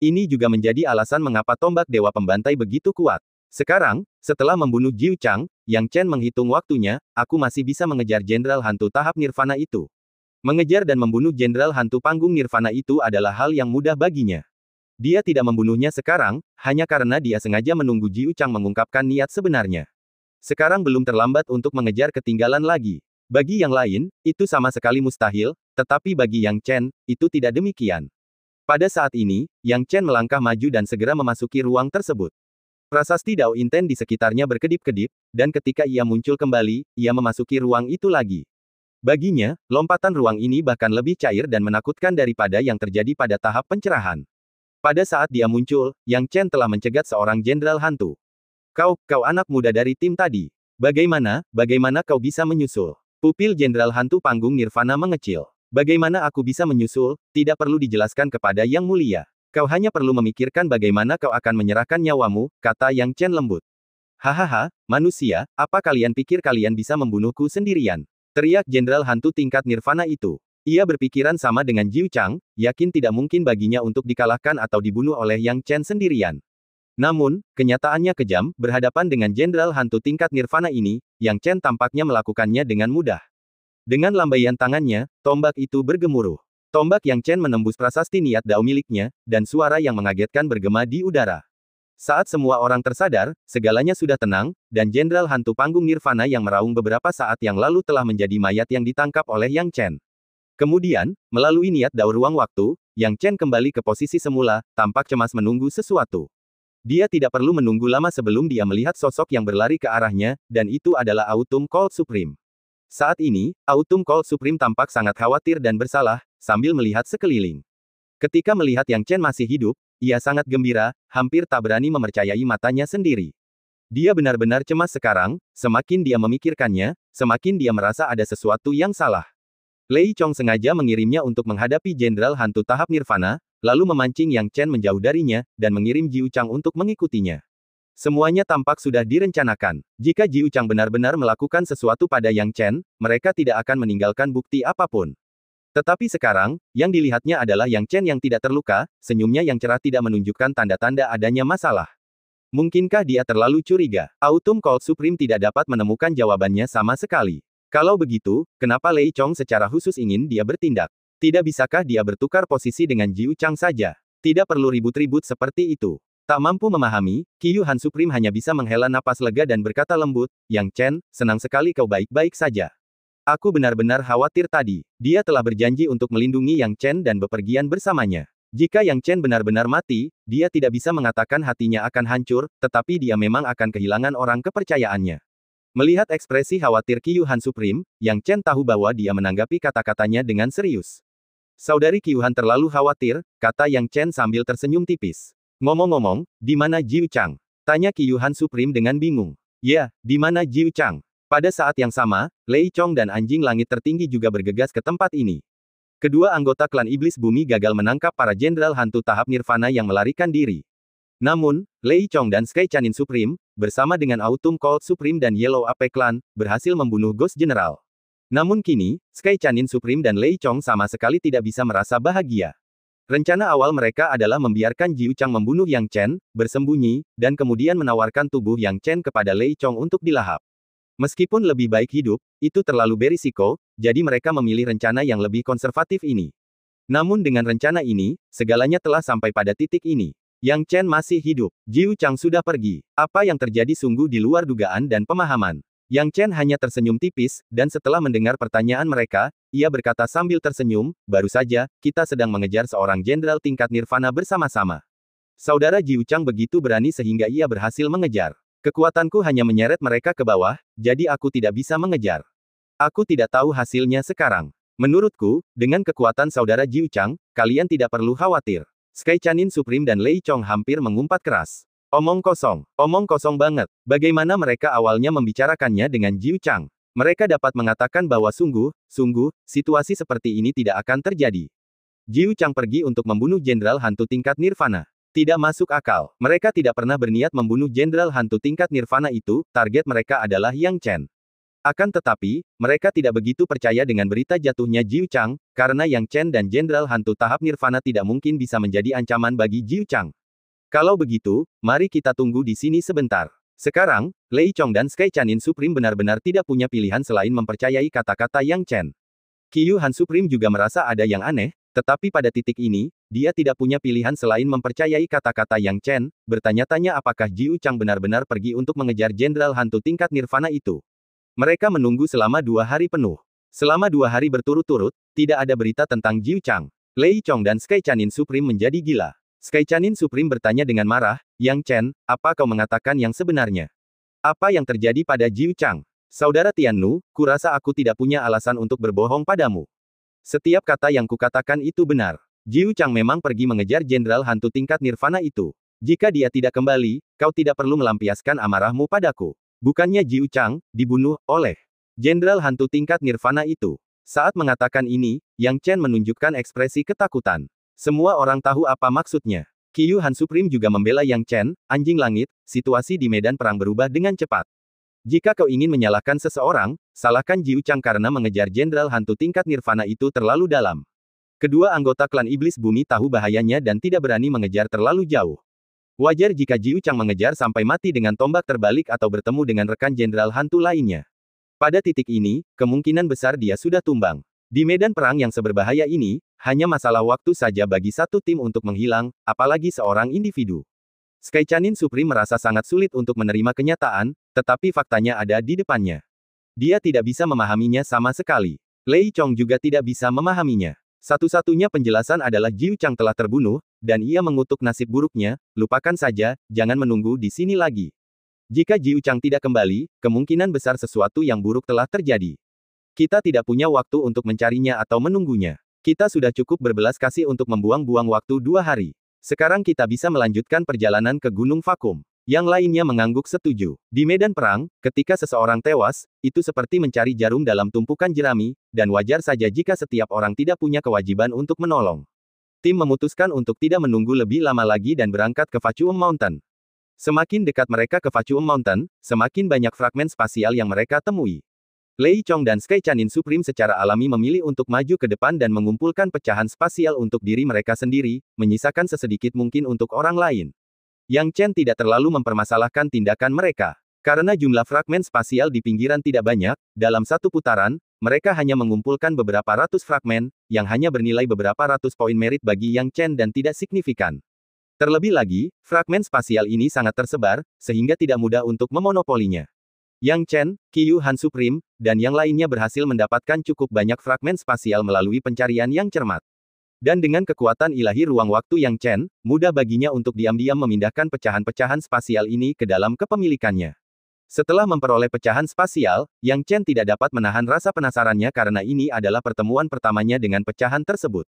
Ini juga menjadi alasan mengapa tombak Dewa Pembantai begitu kuat. Sekarang, setelah membunuh Jiu Chang, Yang Chen menghitung waktunya, aku masih bisa mengejar jenderal hantu tahap nirvana itu. Mengejar dan membunuh jenderal hantu panggung nirvana itu adalah hal yang mudah baginya. Dia tidak membunuhnya sekarang, hanya karena dia sengaja menunggu Jiu Chang mengungkapkan niat sebenarnya. Sekarang belum terlambat untuk mengejar ketinggalan lagi. Bagi yang lain, itu sama sekali mustahil, tetapi bagi Yang Chen, itu tidak demikian. Pada saat ini, Yang Chen melangkah maju dan segera memasuki ruang tersebut. Prasasti Dao Inten di sekitarnya berkedip-kedip, dan ketika ia muncul kembali, ia memasuki ruang itu lagi. Baginya, lompatan ruang ini bahkan lebih cair dan menakutkan daripada yang terjadi pada tahap pencerahan. Pada saat dia muncul, Yang Chen telah mencegat seorang jenderal hantu. Kau anak muda dari tim tadi. Bagaimana kau bisa menyusul? Pupil jenderal hantu panggung nirvana mengecil. Bagaimana aku bisa menyusul, tidak perlu dijelaskan kepada Yang Mulia. Kau hanya perlu memikirkan bagaimana kau akan menyerahkan nyawamu, kata Yang Chen lembut. Hahaha, manusia, apa kalian pikir kalian bisa membunuhku sendirian? Teriak jenderal hantu tingkat nirvana itu. Ia berpikiran sama dengan Jiu Chang, yakin tidak mungkin baginya untuk dikalahkan atau dibunuh oleh Yang Chen sendirian. Namun, kenyataannya kejam, berhadapan dengan jenderal hantu tingkat nirvana ini, Yang Chen tampaknya melakukannya dengan mudah. Dengan lambaian tangannya, tombak itu bergemuruh. Tombak Yang Chen menembus prasasti niat Dao miliknya, dan suara yang mengagetkan bergema di udara. Saat semua orang tersadar, segalanya sudah tenang, dan jenderal hantu panggung nirvana yang meraung beberapa saat yang lalu telah menjadi mayat yang ditangkap oleh Yang Chen. Kemudian, melalui niat Dao ruang waktu, Yang Chen kembali ke posisi semula, tampak cemas menunggu sesuatu. Dia tidak perlu menunggu lama sebelum dia melihat sosok yang berlari ke arahnya, dan itu adalah Autumn Cold Supreme. Saat ini, Autumn Cold Supreme tampak sangat khawatir dan bersalah, sambil melihat sekeliling. Ketika melihat Yang Chen masih hidup, ia sangat gembira, hampir tak berani mempercayai matanya sendiri. Dia benar-benar cemas sekarang, semakin dia memikirkannya, semakin dia merasa ada sesuatu yang salah. Lei Chong sengaja mengirimnya untuk menghadapi jenderal hantu tahap nirvana, lalu memancing Yang Chen menjauh darinya, dan mengirim Jiu Chang untuk mengikutinya. Semuanya tampak sudah direncanakan. Jika Jiu Chang benar-benar melakukan sesuatu pada Yang Chen, mereka tidak akan meninggalkan bukti apapun. Tetapi sekarang, yang dilihatnya adalah Yang Chen yang tidak terluka, senyumnya yang cerah tidak menunjukkan tanda-tanda adanya masalah. Mungkinkah dia terlalu curiga? Autumn Cold Supreme tidak dapat menemukan jawabannya sama sekali. Kalau begitu, kenapa Lei Chong secara khusus ingin dia bertindak? Tidak bisakah dia bertukar posisi dengan Jiu Chang saja? Tidak perlu ribut-ribut seperti itu. Tak mampu memahami, Qiyu Han Supreme hanya bisa menghela napas lega dan berkata lembut, Yang Chen, senang sekali kau baik-baik saja. Aku benar-benar khawatir tadi. Dia telah berjanji untuk melindungi Yang Chen dan bepergian bersamanya. Jika Yang Chen benar-benar mati, dia tidak bisa mengatakan hatinya akan hancur, tetapi dia memang akan kehilangan orang kepercayaannya. Melihat ekspresi khawatir Qiyu Han Supreme, Yang Chen tahu bahwa dia menanggapi kata-katanya dengan serius. Saudari Qiyu Han terlalu khawatir, kata Yang Chen sambil tersenyum tipis. Ngomong-ngomong, di mana Jiu Chang? Tanya Qiyu Han Supreme dengan bingung. Ya, di mana Jiu Chang? Pada saat yang sama, Lei Chong dan anjing langit tertinggi juga bergegas ke tempat ini. Kedua anggota klan Iblis Bumi gagal menangkap para jenderal hantu tahap Nirvana yang melarikan diri. Namun, Lei Chong dan Sky Chanin Supreme, bersama dengan Autumn Cold Supreme dan Yellow Ape Clan, berhasil membunuh Ghost General. Namun kini, Sky Chanin Supreme dan Lei Chong sama sekali tidak bisa merasa bahagia. Rencana awal mereka adalah membiarkan Jiu Chang membunuh Yang Chen, bersembunyi, dan kemudian menawarkan tubuh Yang Chen kepada Lei Chong untuk dilahap. Meskipun lebih baik hidup, itu terlalu berisiko, jadi mereka memilih rencana yang lebih konservatif ini. Namun dengan rencana ini, segalanya telah sampai pada titik ini. Yang Chen masih hidup, Jiu Chang sudah pergi. Apa yang terjadi sungguh di luar dugaan dan pemahaman. Yang Chen hanya tersenyum tipis, dan setelah mendengar pertanyaan mereka, ia berkata sambil tersenyum, baru saja, kita sedang mengejar seorang jenderal tingkat Nirvana bersama-sama. Saudara Jiu Chang begitu berani sehingga ia berhasil mengejar. Kekuatanku hanya menyeret mereka ke bawah, jadi aku tidak bisa mengejar. Aku tidak tahu hasilnya sekarang. Menurutku, dengan kekuatan saudara Jiu Chang, kalian tidak perlu khawatir. Sky Chanin Supreme dan Lei Chong hampir mengumpat keras. Omong kosong banget. Bagaimana mereka awalnya membicarakannya dengan Jiu Chang? Mereka dapat mengatakan bahwa sungguh, situasi seperti ini tidak akan terjadi. Jiu Chang pergi untuk membunuh jenderal hantu tingkat Nirvana. Tidak masuk akal. Mereka tidak pernah berniat membunuh jenderal hantu tingkat Nirvana itu, target mereka adalah Yang Chen. Akan tetapi, mereka tidak begitu percaya dengan berita jatuhnya Jiu Chang, karena Yang Chen dan jenderal hantu tahap Nirvana tidak mungkin bisa menjadi ancaman bagi Jiu Chang. Kalau begitu, mari kita tunggu di sini sebentar. Sekarang, Lei Chong dan Sky Chanin Supreme benar-benar tidak punya pilihan selain mempercayai kata-kata Yang Chen. Qiyu Han Supreme juga merasa ada yang aneh, tetapi pada titik ini, dia tidak punya pilihan selain mempercayai kata-kata Yang Chen, bertanya-tanya apakah Jiu Chang benar-benar pergi untuk mengejar jenderal hantu tingkat Nirvana itu. Mereka menunggu selama 2 hari penuh. Selama 2 hari berturut-turut, tidak ada berita tentang Jiu Chang. Lei Chong dan Sky Chanin Supreme menjadi gila. Sky Chanin Supreme bertanya dengan marah, Yang Chen, apa kau mengatakan yang sebenarnya? Apa yang terjadi pada Jiu Chang? Saudara Tiannu, kurasa aku tidak punya alasan untuk berbohong padamu. Setiap kata yang kukatakan itu benar. Jiu Chang memang pergi mengejar jenderal hantu tingkat Nirvana itu. Jika dia tidak kembali, kau tidak perlu melampiaskan amarahmu padaku. Bukannya Jiu Chang dibunuh oleh jenderal hantu tingkat Nirvana itu. Saat mengatakan ini, Yang Chen menunjukkan ekspresi ketakutan. Semua orang tahu apa maksudnya. Qiyu Han Supreme juga membela Yang Chen, anjing langit, situasi di medan perang berubah dengan cepat. Jika kau ingin menyalahkan seseorang, salahkan Jiu Chang karena mengejar jenderal hantu tingkat Nirvana itu terlalu dalam. Kedua anggota klan Iblis Bumi tahu bahayanya dan tidak berani mengejar terlalu jauh. Wajar jika Jiu Chang mengejar sampai mati dengan tombak terbalik atau bertemu dengan rekan jenderal hantu lainnya. Pada titik ini, kemungkinan besar dia sudah tumbang. Di medan perang yang seberbahaya ini, hanya masalah waktu saja bagi satu tim untuk menghilang, apalagi seorang individu. Sky Chanin Supreme merasa sangat sulit untuk menerima kenyataan, tetapi faktanya ada di depannya. Dia tidak bisa memahaminya sama sekali. Lei Chong juga tidak bisa memahaminya. Satu-satunya penjelasan adalah Jiu Chang telah terbunuh, dan ia mengutuk nasib buruknya, lupakan saja, jangan menunggu di sini lagi. Jika Jiu Chang tidak kembali, kemungkinan besar sesuatu yang buruk telah terjadi. Kita tidak punya waktu untuk mencarinya atau menunggunya. Kita sudah cukup berbelas kasih untuk membuang-buang waktu 2 hari. Sekarang kita bisa melanjutkan perjalanan ke Gunung Vakum. Yang lainnya mengangguk setuju. Di medan perang, ketika seseorang tewas, itu seperti mencari jarum dalam tumpukan jerami, dan wajar saja jika setiap orang tidak punya kewajiban untuk menolong. Tim memutuskan untuk tidak menunggu lebih lama lagi dan berangkat ke Vacuum Mountain. Semakin dekat mereka ke Vacuum Mountain, semakin banyak fragmen spasial yang mereka temui. Lei Chong dan Sky Chanin Supreme secara alami memilih untuk maju ke depan dan mengumpulkan pecahan spasial untuk diri mereka sendiri, menyisakan sesedikit mungkin untuk orang lain. Yang Chen tidak terlalu mempermasalahkan tindakan mereka. Karena jumlah fragmen spasial di pinggiran tidak banyak, dalam satu putaran, mereka hanya mengumpulkan beberapa ratus fragmen, yang hanya bernilai beberapa ratus poin merit bagi Yang Chen dan tidak signifikan. Terlebih lagi, fragmen spasial ini sangat tersebar, sehingga tidak mudah untuk memonopolinya. Yang Chen, Qiyu Han Supreme, dan yang lainnya berhasil mendapatkan cukup banyak fragmen spasial melalui pencarian yang cermat. Dan dengan kekuatan ilahi ruang waktu Yang Chen, mudah baginya untuk diam-diam memindahkan pecahan-pecahan spasial ini ke dalam kepemilikannya. Setelah memperoleh pecahan spasial, Yang Chen tidak dapat menahan rasa penasarannya karena ini adalah pertemuan pertamanya dengan pecahan tersebut.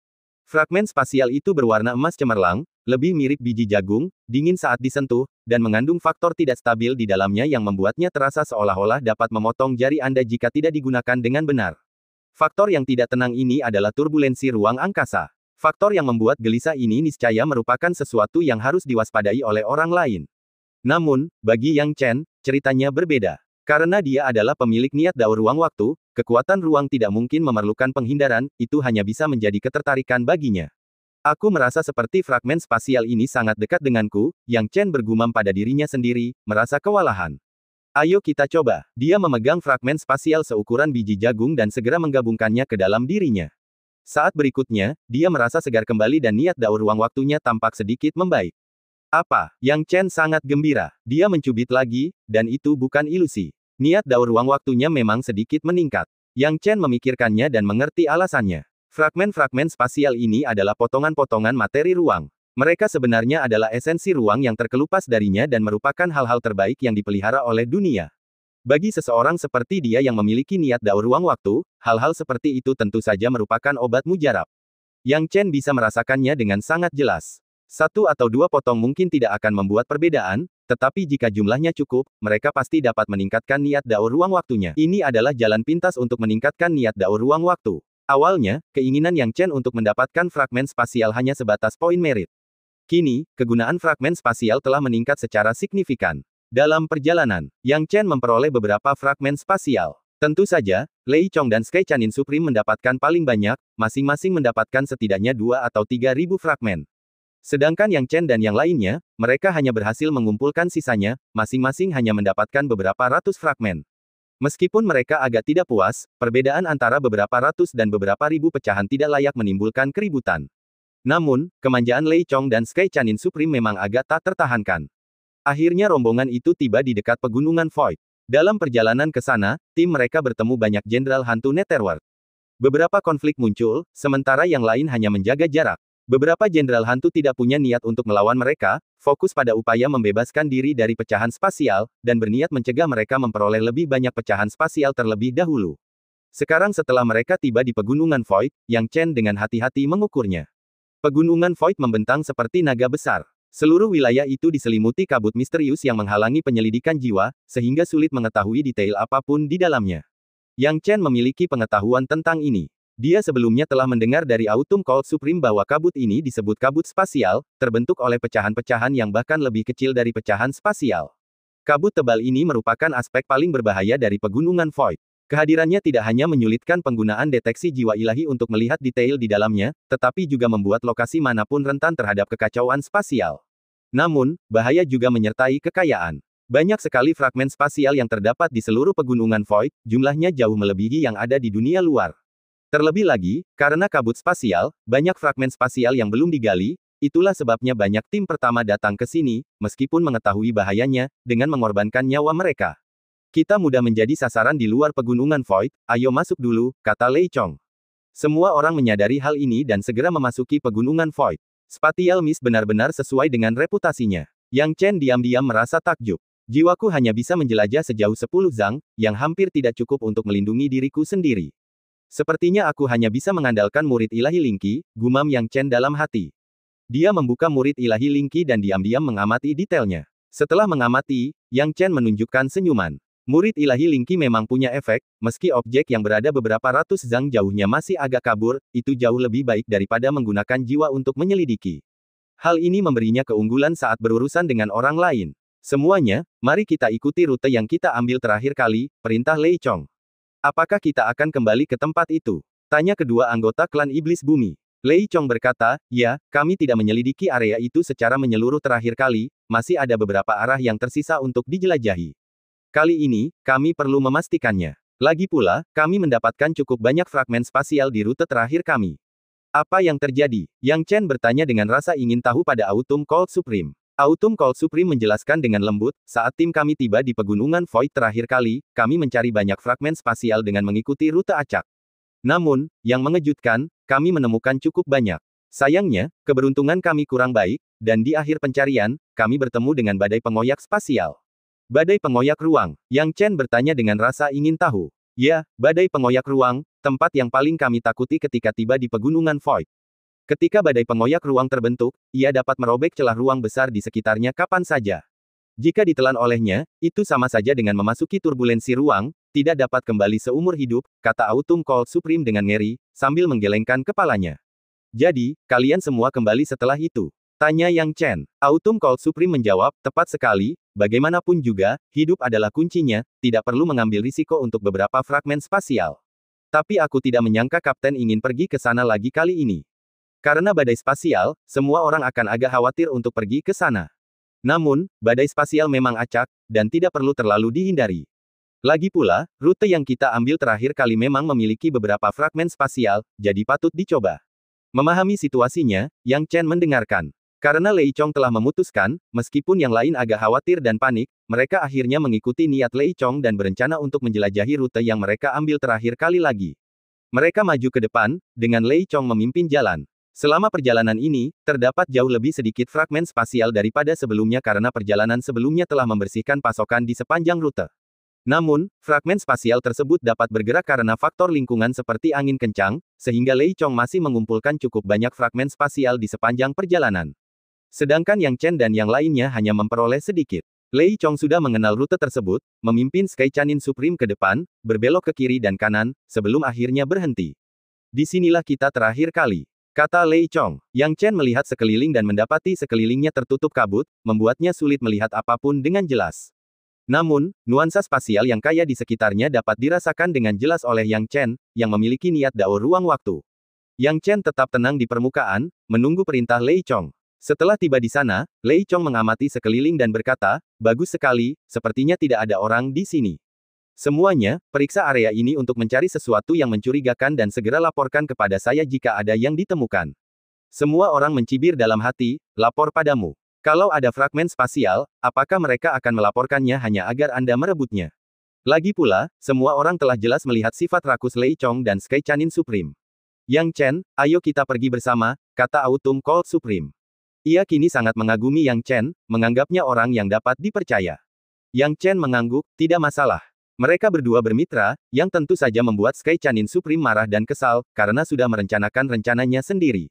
Fragmen spasial itu berwarna emas cemerlang, lebih mirip biji jagung, dingin saat disentuh, dan mengandung faktor tidak stabil di dalamnya yang membuatnya terasa seolah-olah dapat memotong jari Anda jika tidak digunakan dengan benar. Faktor yang tidak tenang ini adalah turbulensi ruang angkasa. Faktor yang membuat gelisah ini niscaya merupakan sesuatu yang harus diwaspadai oleh orang lain. Namun, bagi Yang Chen, ceritanya berbeda. Karena dia adalah pemilik niat daur ruang waktu, kekuatan ruang tidak mungkin memerlukan penghindaran, itu hanya bisa menjadi ketertarikan baginya. Aku merasa seperti fragmen spasial ini sangat dekat denganku, Yang Chen bergumam pada dirinya sendiri, merasa kewalahan. Ayo kita coba. Dia memegang fragmen spasial seukuran biji jagung dan segera menggabungkannya ke dalam dirinya. Saat berikutnya, dia merasa segar kembali dan niat daur ruang waktunya tampak sedikit membaik. Apa? Yang Chen sangat gembira. Dia mencubit lagi, dan itu bukan ilusi. Niat daur ruang waktunya memang sedikit meningkat. Yang Chen memikirkannya dan mengerti alasannya. Fragmen-fragmen spasial ini adalah potongan-potongan materi ruang. Mereka sebenarnya adalah esensi ruang yang terkelupas darinya dan merupakan hal-hal terbaik yang dipelihara oleh dunia. Bagi seseorang seperti dia yang memiliki niat daur ruang waktu, hal-hal seperti itu tentu saja merupakan obat mujarab. Yang Chen bisa merasakannya dengan sangat jelas. Satu atau dua potong mungkin tidak akan membuat perbedaan, tetapi jika jumlahnya cukup, mereka pasti dapat meningkatkan niat daur ruang waktunya. Ini adalah jalan pintas untuk meningkatkan niat daur ruang waktu. Awalnya, keinginan Yang Chen untuk mendapatkan fragmen spasial hanya sebatas poin merit. Kini, kegunaan fragmen spasial telah meningkat secara signifikan. Dalam perjalanan, Yang Chen memperoleh beberapa fragmen spasial. Tentu saja, Lei Chong dan Sky Chanin Supreme mendapatkan paling banyak, masing-masing mendapatkan setidaknya 2 atau 3.000 fragmen. Sedangkan Yang Chen dan yang lainnya, mereka hanya berhasil mengumpulkan sisanya, masing-masing hanya mendapatkan beberapa ratus fragmen. Meskipun mereka agak tidak puas, perbedaan antara beberapa ratus dan beberapa ribu pecahan tidak layak menimbulkan keributan. Namun, kemanjaan Lei Chong dan Sky Chanin Supreme memang agak tak tertahankan. Akhirnya rombongan itu tiba di dekat pegunungan Void. Dalam perjalanan ke sana, tim mereka bertemu banyak jenderal hantu Netherworld. Beberapa konflik muncul, sementara yang lain hanya menjaga jarak. Beberapa jenderal hantu tidak punya niat untuk melawan mereka, fokus pada upaya membebaskan diri dari pecahan spasial, dan berniat mencegah mereka memperoleh lebih banyak pecahan spasial terlebih dahulu. Sekarang setelah mereka tiba di pegunungan Void, Yang Chen dengan hati-hati mengukurnya. Pegunungan Void membentang seperti naga besar. Seluruh wilayah itu diselimuti kabut misterius yang menghalangi penyelidikan jiwa, sehingga sulit mengetahui detail apapun di dalamnya. Yang Chen memiliki pengetahuan tentang ini. Dia sebelumnya telah mendengar dari Autumn Cold Supreme bahwa kabut ini disebut kabut spasial, terbentuk oleh pecahan-pecahan yang bahkan lebih kecil dari pecahan spasial. Kabut tebal ini merupakan aspek paling berbahaya dari pegunungan Void. Kehadirannya tidak hanya menyulitkan penggunaan deteksi jiwa ilahi untuk melihat detail di dalamnya, tetapi juga membuat lokasi manapun rentan terhadap kekacauan spasial. Namun, bahaya juga menyertai kekayaan. Banyak sekali fragmen spasial yang terdapat di seluruh pegunungan Void, jumlahnya jauh melebihi yang ada di dunia luar. Terlebih lagi, karena kabut spasial, banyak fragmen spasial yang belum digali, itulah sebabnya banyak tim pertama datang ke sini, meskipun mengetahui bahayanya, dengan mengorbankan nyawa mereka. Kita mudah menjadi sasaran di luar pegunungan Void, ayo masuk dulu, kata Lei Chong. Semua orang menyadari hal ini dan segera memasuki pegunungan Void. Spatial Mist benar-benar sesuai dengan reputasinya. Yang Chen diam-diam merasa takjub. Jiwaku hanya bisa menjelajah sejauh 10 zang, yang hampir tidak cukup untuk melindungi diriku sendiri. Sepertinya aku hanya bisa mengandalkan murid ilahi Lingqi, gumam Yang Chen dalam hati. Dia membuka murid ilahi Lingqi dan diam-diam mengamati detailnya. Setelah mengamati, Yang Chen menunjukkan senyuman. Murid ilahi Lingqi memang punya efek, meski objek yang berada beberapa ratus zang jauhnya masih agak kabur, itu jauh lebih baik daripada menggunakan jiwa untuk menyelidiki. Hal ini memberinya keunggulan saat berurusan dengan orang lain. Semuanya, mari kita ikuti rute yang kita ambil terakhir kali, perintah Lei Chong. Apakah kita akan kembali ke tempat itu? Tanya kedua anggota klan Iblis Bumi. Lei Chong berkata, ya, kami tidak menyelidiki area itu secara menyeluruh terakhir kali, masih ada beberapa arah yang tersisa untuk dijelajahi. Kali ini, kami perlu memastikannya. Lagi pula, kami mendapatkan cukup banyak fragmen spasial di rute terakhir kami. Apa yang terjadi? Yang Chen bertanya dengan rasa ingin tahu pada Autumn Cold Supreme. Autumn Cold Supreme menjelaskan dengan lembut, saat tim kami tiba di pegunungan Void terakhir kali, kami mencari banyak fragmen spasial dengan mengikuti rute acak. Namun, yang mengejutkan, kami menemukan cukup banyak. Sayangnya, keberuntungan kami kurang baik, dan di akhir pencarian, kami bertemu dengan badai pengoyak spasial. Badai pengoyak ruang, Yang Chen bertanya dengan rasa ingin tahu. Ya, badai pengoyak ruang, tempat yang paling kami takuti ketika tiba di pegunungan Void. Ketika badai pengoyak ruang terbentuk, ia dapat merobek celah ruang besar di sekitarnya kapan saja. Jika ditelan olehnya, itu sama saja dengan memasuki turbulensi ruang, tidak dapat kembali seumur hidup, kata Autumn Cold Supreme dengan ngeri, sambil menggelengkan kepalanya. Jadi, kalian semua kembali setelah itu? Tanya Yang Chen. Autumn Cold Supreme menjawab, tepat sekali, bagaimanapun juga, hidup adalah kuncinya, tidak perlu mengambil risiko untuk beberapa fragmen spasial. Tapi aku tidak menyangka Kapten ingin pergi ke sana lagi kali ini. Karena badai spasial, semua orang akan agak khawatir untuk pergi ke sana. Namun, badai spasial memang acak, dan tidak perlu terlalu dihindari. Lagi pula, rute yang kita ambil terakhir kali memang memiliki beberapa fragmen spasial, jadi patut dicoba. Memahami situasinya, Yang Chen mendengarkan. Karena Lei Chong telah memutuskan, meskipun yang lain agak khawatir dan panik, mereka akhirnya mengikuti niat Lei Chong dan berencana untuk menjelajahi rute yang mereka ambil terakhir kali lagi. Mereka maju ke depan, dengan Lei Chong memimpin jalan. Selama perjalanan ini, terdapat jauh lebih sedikit fragmen spasial daripada sebelumnya karena perjalanan sebelumnya telah membersihkan pasokan di sepanjang rute. Namun, fragmen spasial tersebut dapat bergerak karena faktor lingkungan seperti angin kencang, sehingga Lei Chong masih mengumpulkan cukup banyak fragmen spasial di sepanjang perjalanan. Sedangkan Yang Chen dan yang lainnya hanya memperoleh sedikit. Lei Chong sudah mengenal rute tersebut, memimpin Sky Chanin Supreme ke depan, berbelok ke kiri dan kanan, sebelum akhirnya berhenti. Disinilah kita terakhir kali, kata Lei Chong. Yang Chen melihat sekeliling dan mendapati sekelilingnya tertutup kabut, membuatnya sulit melihat apapun dengan jelas. Namun, nuansa spasial yang kaya di sekitarnya dapat dirasakan dengan jelas oleh Yang Chen, yang memiliki niat daur ruang waktu. Yang Chen tetap tenang di permukaan, menunggu perintah Lei Chong. Setelah tiba di sana, Lei Chong mengamati sekeliling dan berkata, bagus sekali, sepertinya tidak ada orang di sini. Semuanya, periksa area ini untuk mencari sesuatu yang mencurigakan dan segera laporkan kepada saya jika ada yang ditemukan. Semua orang mencibir dalam hati, lapor padamu. Kalau ada fragmen spasial, apakah mereka akan melaporkannya hanya agar Anda merebutnya? Lagi pula, semua orang telah jelas melihat sifat rakus Lei Chong dan Sky Chanin Supreme. Yang Chen, ayo kita pergi bersama, kata Autumn Cold Supreme. Ia kini sangat mengagumi Yang Chen, menganggapnya orang yang dapat dipercaya. Yang Chen mengangguk, tidak masalah. Mereka berdua bermitra, yang tentu saja membuat Sky Chanin Supreme marah dan kesal, karena sudah merencanakan rencananya sendiri.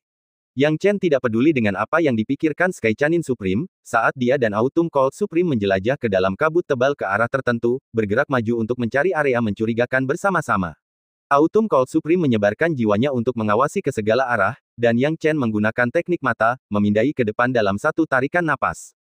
Yang Chen tidak peduli dengan apa yang dipikirkan Sky Chanin Supreme, saat dia dan Autumn Cold Supreme menjelajah ke dalam kabut tebal ke arah tertentu, bergerak maju untuk mencari area mencurigakan bersama-sama. Autumn Cold Supreme menyebarkan jiwanya untuk mengawasi ke segala arah, dan Yang Chen menggunakan teknik mata, memindai ke depan dalam satu tarikan napas.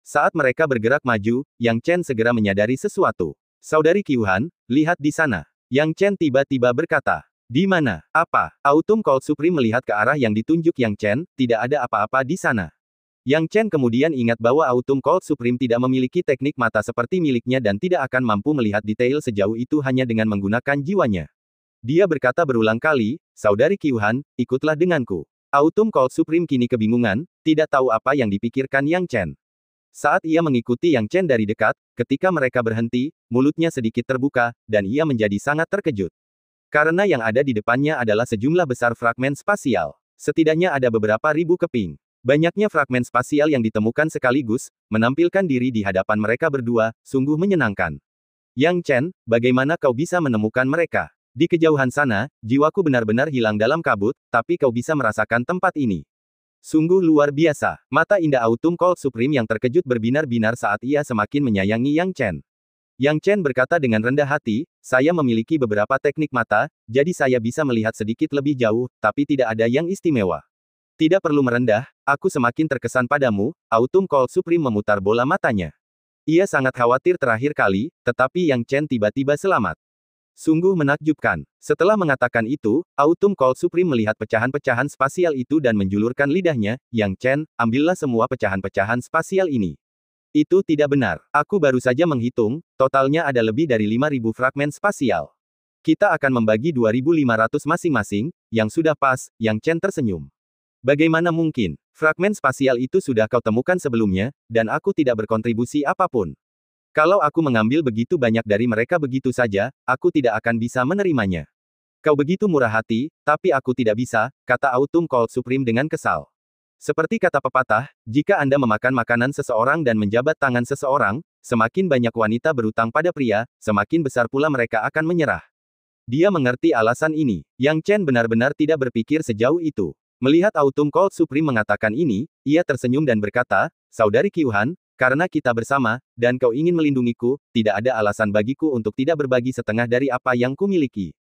Saat mereka bergerak maju, Yang Chen segera menyadari sesuatu. Saudari Qiuhan, lihat di sana. Yang Chen tiba-tiba berkata. Di mana? Apa? Autumn Cold Supreme melihat ke arah yang ditunjuk Yang Chen, tidak ada apa-apa di sana. Yang Chen kemudian ingat bahwa Autumn Cold Supreme tidak memiliki teknik mata seperti miliknya dan tidak akan mampu melihat detail sejauh itu hanya dengan menggunakan jiwanya. Dia berkata berulang kali, Saudari Qiuhan, ikutlah denganku. Autumn Cold Supreme kini kebingungan, tidak tahu apa yang dipikirkan Yang Chen. Saat ia mengikuti Yang Chen dari dekat, ketika mereka berhenti, mulutnya sedikit terbuka, dan ia menjadi sangat terkejut. Karena yang ada di depannya adalah sejumlah besar fragmen spasial. Setidaknya ada beberapa ribu keping. Banyaknya fragmen spasial yang ditemukan sekaligus, menampilkan diri di hadapan mereka berdua, sungguh menyenangkan. Yang Chen, bagaimana kau bisa menemukan mereka? Di kejauhan sana, jiwaku benar-benar hilang dalam kabut, tapi kau bisa merasakan tempat ini. Sungguh luar biasa. Mata indah Autumn Cold Supreme yang terkejut berbinar-binar saat ia semakin menyayangi Yang Chen. Yang Chen berkata dengan rendah hati, saya memiliki beberapa teknik mata, jadi saya bisa melihat sedikit lebih jauh, tapi tidak ada yang istimewa. Tidak perlu merendah, aku semakin terkesan padamu, Autumn Cold Supreme memutar bola matanya. Ia sangat khawatir terakhir kali, tetapi Yang Chen tiba-tiba selamat. Sungguh menakjubkan. Setelah mengatakan itu, Autumn Cold Supreme melihat pecahan-pecahan spasial itu dan menjulurkan lidahnya, Yang Chen, ambillah semua pecahan-pecahan spasial ini. Itu tidak benar. Aku baru saja menghitung, totalnya ada lebih dari 5.000 fragmen spasial. Kita akan membagi 2.500 masing-masing, yang sudah pas, Yang Chen tersenyum. Bagaimana mungkin? Fragmen spasial itu sudah kau temukan sebelumnya, dan aku tidak berkontribusi apapun. Kalau aku mengambil begitu banyak dari mereka begitu saja, aku tidak akan bisa menerimanya. Kau begitu murah hati, tapi aku tidak bisa, kata Autumn Cold Supreme dengan kesal. Seperti kata pepatah, jika Anda memakan makanan seseorang dan menjabat tangan seseorang, semakin banyak wanita berutang pada pria, semakin besar pula mereka akan menyerah. Dia mengerti alasan ini. Yang Chen benar-benar tidak berpikir sejauh itu. Melihat Autumn Cold Supreme mengatakan ini, ia tersenyum dan berkata, Saudari Qiuhan, karena kita bersama, dan kau ingin melindungiku, tidak ada alasan bagiku untuk tidak berbagi setengah dari apa yang kumiliki.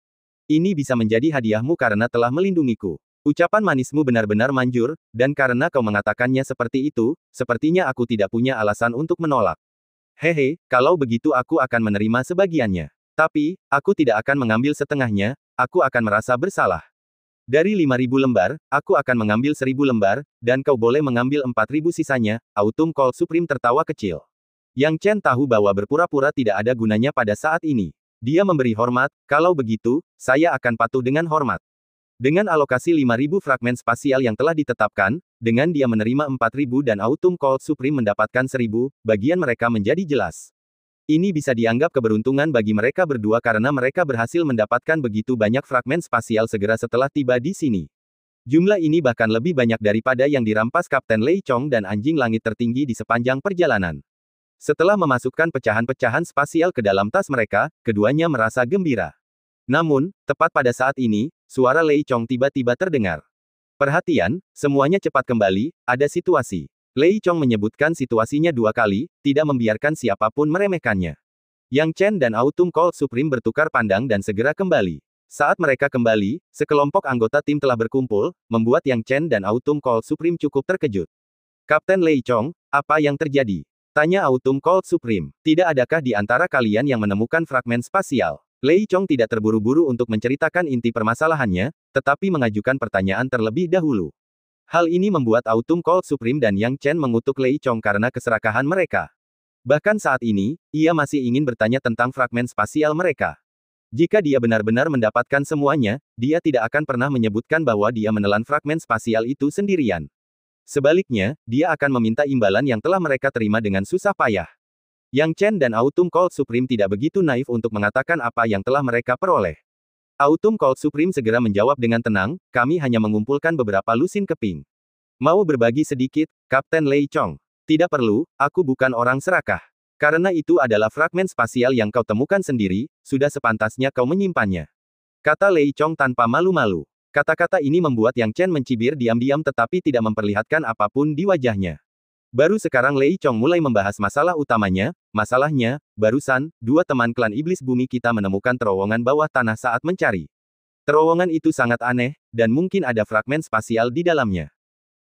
Ini bisa menjadi hadiahmu karena telah melindungiku. Ucapan manismu benar-benar manjur, dan karena kau mengatakannya seperti itu, sepertinya aku tidak punya alasan untuk menolak. Hehe, kalau begitu aku akan menerima sebagiannya. Tapi, aku tidak akan mengambil setengahnya, aku akan merasa bersalah. Dari 5.000 lembar, aku akan mengambil 1.000 lembar, dan kau boleh mengambil 4.000 sisanya. Autumn Cold Supreme tertawa kecil. Yang Chen tahu bahwa berpura-pura tidak ada gunanya pada saat ini. Dia memberi hormat, kalau begitu, saya akan patuh dengan hormat. Dengan alokasi 5.000 fragmen spasial yang telah ditetapkan, dengan dia menerima 4.000 dan Autumn Cold Supreme mendapatkan 1.000, bagian mereka menjadi jelas. Ini bisa dianggap keberuntungan bagi mereka berdua karena mereka berhasil mendapatkan begitu banyak fragmen spasial segera setelah tiba di sini. Jumlah ini bahkan lebih banyak daripada yang dirampas Kapten Lei Chong dan anjing langit tertinggi di sepanjang perjalanan. Setelah memasukkan pecahan-pecahan spasial ke dalam tas mereka, keduanya merasa gembira. Namun, tepat pada saat ini, suara Lei Chong tiba-tiba terdengar. Perhatian, semuanya cepat kembali, ada situasi. Lei Chong menyebutkan situasinya 2 kali, tidak membiarkan siapapun meremehkannya. Yang Chen dan Autumn Cold Supreme bertukar pandang dan segera kembali. Saat mereka kembali, sekelompok anggota tim telah berkumpul, membuat Yang Chen dan Autumn Cold Supreme cukup terkejut. Kapten Lei Chong, apa yang terjadi? Tanya Autumn Cold Supreme. Tidak adakah di antara kalian yang menemukan fragmen spasial? Lei Chong tidak terburu-buru untuk menceritakan inti permasalahannya, tetapi mengajukan pertanyaan terlebih dahulu. Hal ini membuat Autumn Cold Supreme dan Yang Chen mengutuk Lei Chong karena keserakahan mereka. Bahkan saat ini, ia masih ingin bertanya tentang fragmen spasial mereka. Jika dia benar-benar mendapatkan semuanya, dia tidak akan pernah menyebutkan bahwa dia menelan fragmen spasial itu sendirian. Sebaliknya, dia akan meminta imbalan yang telah mereka terima dengan susah payah. Yang Chen dan Autumn Cold Supreme tidak begitu naif untuk mengatakan apa yang telah mereka peroleh. Autumn Cold Supreme segera menjawab dengan tenang, kami hanya mengumpulkan beberapa lusin keping. Mau berbagi sedikit, Kapten Lei Chong? Tidak perlu, aku bukan orang serakah. Karena itu adalah fragmen spasial yang kau temukan sendiri, sudah sepantasnya kau menyimpannya. Kata Lei Chong tanpa malu-malu. Kata-kata ini membuat Yang Chen mencibir diam-diam tetapi tidak memperlihatkan apapun di wajahnya. Baru sekarang Lei Chong mulai membahas masalah utamanya, masalahnya, barusan, 2 teman klan iblis bumi kita menemukan terowongan bawah tanah saat mencari. Terowongan itu sangat aneh, dan mungkin ada fragmen spasial di dalamnya.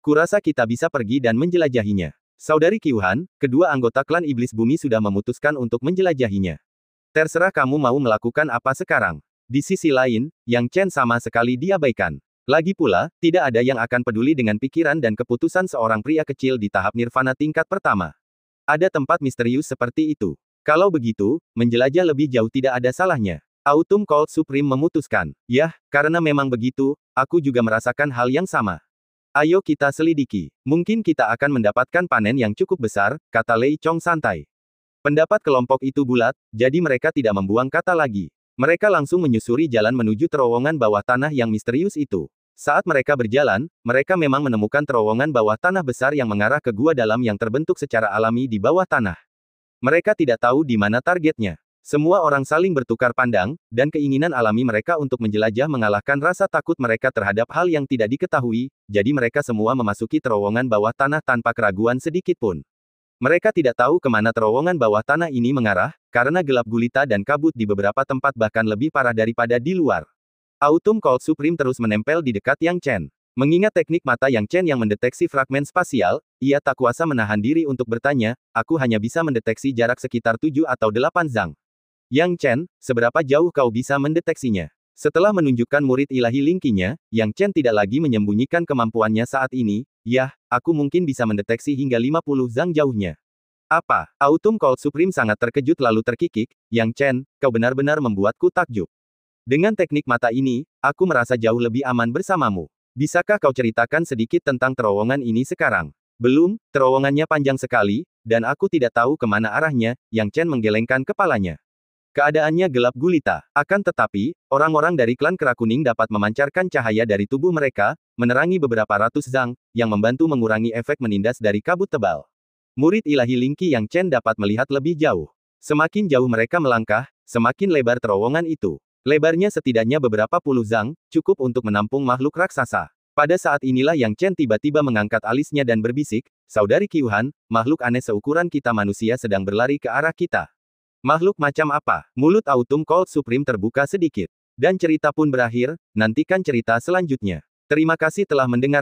Kurasa kita bisa pergi dan menjelajahinya. Saudari Qiuhan, kedua anggota klan iblis bumi sudah memutuskan untuk menjelajahinya. Terserah kamu mau melakukan apa sekarang. Di sisi lain, Yang Chen sama sekali diabaikan. Lagi pula, tidak ada yang akan peduli dengan pikiran dan keputusan seorang pria kecil di tahap nirvana tingkat pertama. Ada tempat misterius seperti itu. Kalau begitu, menjelajah lebih jauh tidak ada salahnya. Autumn Cold Supreme memutuskan. Yah, karena memang begitu, aku juga merasakan hal yang sama. Ayo kita selidiki. Mungkin kita akan mendapatkan panen yang cukup besar, kata Lei Chong santai. Pendapat kelompok itu bulat, jadi mereka tidak membuang kata lagi. Mereka langsung menyusuri jalan menuju terowongan bawah tanah yang misterius itu. Saat mereka berjalan, mereka memang menemukan terowongan bawah tanah besar yang mengarah ke gua dalam yang terbentuk secara alami di bawah tanah. Mereka tidak tahu di mana targetnya. Semua orang saling bertukar pandang, dan keinginan alami mereka untuk menjelajah mengalahkan rasa takut mereka terhadap hal yang tidak diketahui, jadi mereka semua memasuki terowongan bawah tanah tanpa keraguan sedikit pun. Mereka tidak tahu kemana terowongan bawah tanah ini mengarah, karena gelap gulita dan kabut di beberapa tempat bahkan lebih parah daripada di luar. Autumn Cold Supreme terus menempel di dekat Yang Chen. Mengingat teknik mata Yang Chen yang mendeteksi fragmen spasial, ia tak kuasa menahan diri untuk bertanya, aku hanya bisa mendeteksi jarak sekitar 7 atau 8 zang. Yang Chen, seberapa jauh kau bisa mendeteksinya? Setelah menunjukkan murid ilahi Lingqinya, Yang Chen tidak lagi menyembunyikan kemampuannya saat ini. Yah, aku mungkin bisa mendeteksi hingga 50 zang jauhnya. Apa? Autumn Cold Supreme sangat terkejut lalu terkikik. Yang Chen, kau benar-benar membuatku takjub. Dengan teknik mata ini, aku merasa jauh lebih aman bersamamu. Bisakah kau ceritakan sedikit tentang terowongan ini sekarang? Belum, terowongannya panjang sekali, dan aku tidak tahu kemana arahnya. Yang Chen menggelengkan kepalanya. Keadaannya gelap gulita. Akan tetapi, orang-orang dari klan Kera Kuning dapat memancarkan cahaya dari tubuh mereka, menerangi beberapa ratus zang, yang membantu mengurangi efek menindas dari kabut tebal. Murid ilahi Lingqi Yang Chen dapat melihat lebih jauh. Semakin jauh mereka melangkah, semakin lebar terowongan itu. Lebarnya setidaknya beberapa puluh zang, cukup untuk menampung makhluk raksasa. Pada saat inilah Yang Chen tiba-tiba mengangkat alisnya dan berbisik, Saudari Qiuhan, makhluk aneh seukuran kita manusia sedang berlari ke arah kita. Makhluk macam apa? Mulut Autumn Cold Supreme terbuka sedikit. Dan cerita pun berakhir, nantikan cerita selanjutnya. Terima kasih telah mendengar.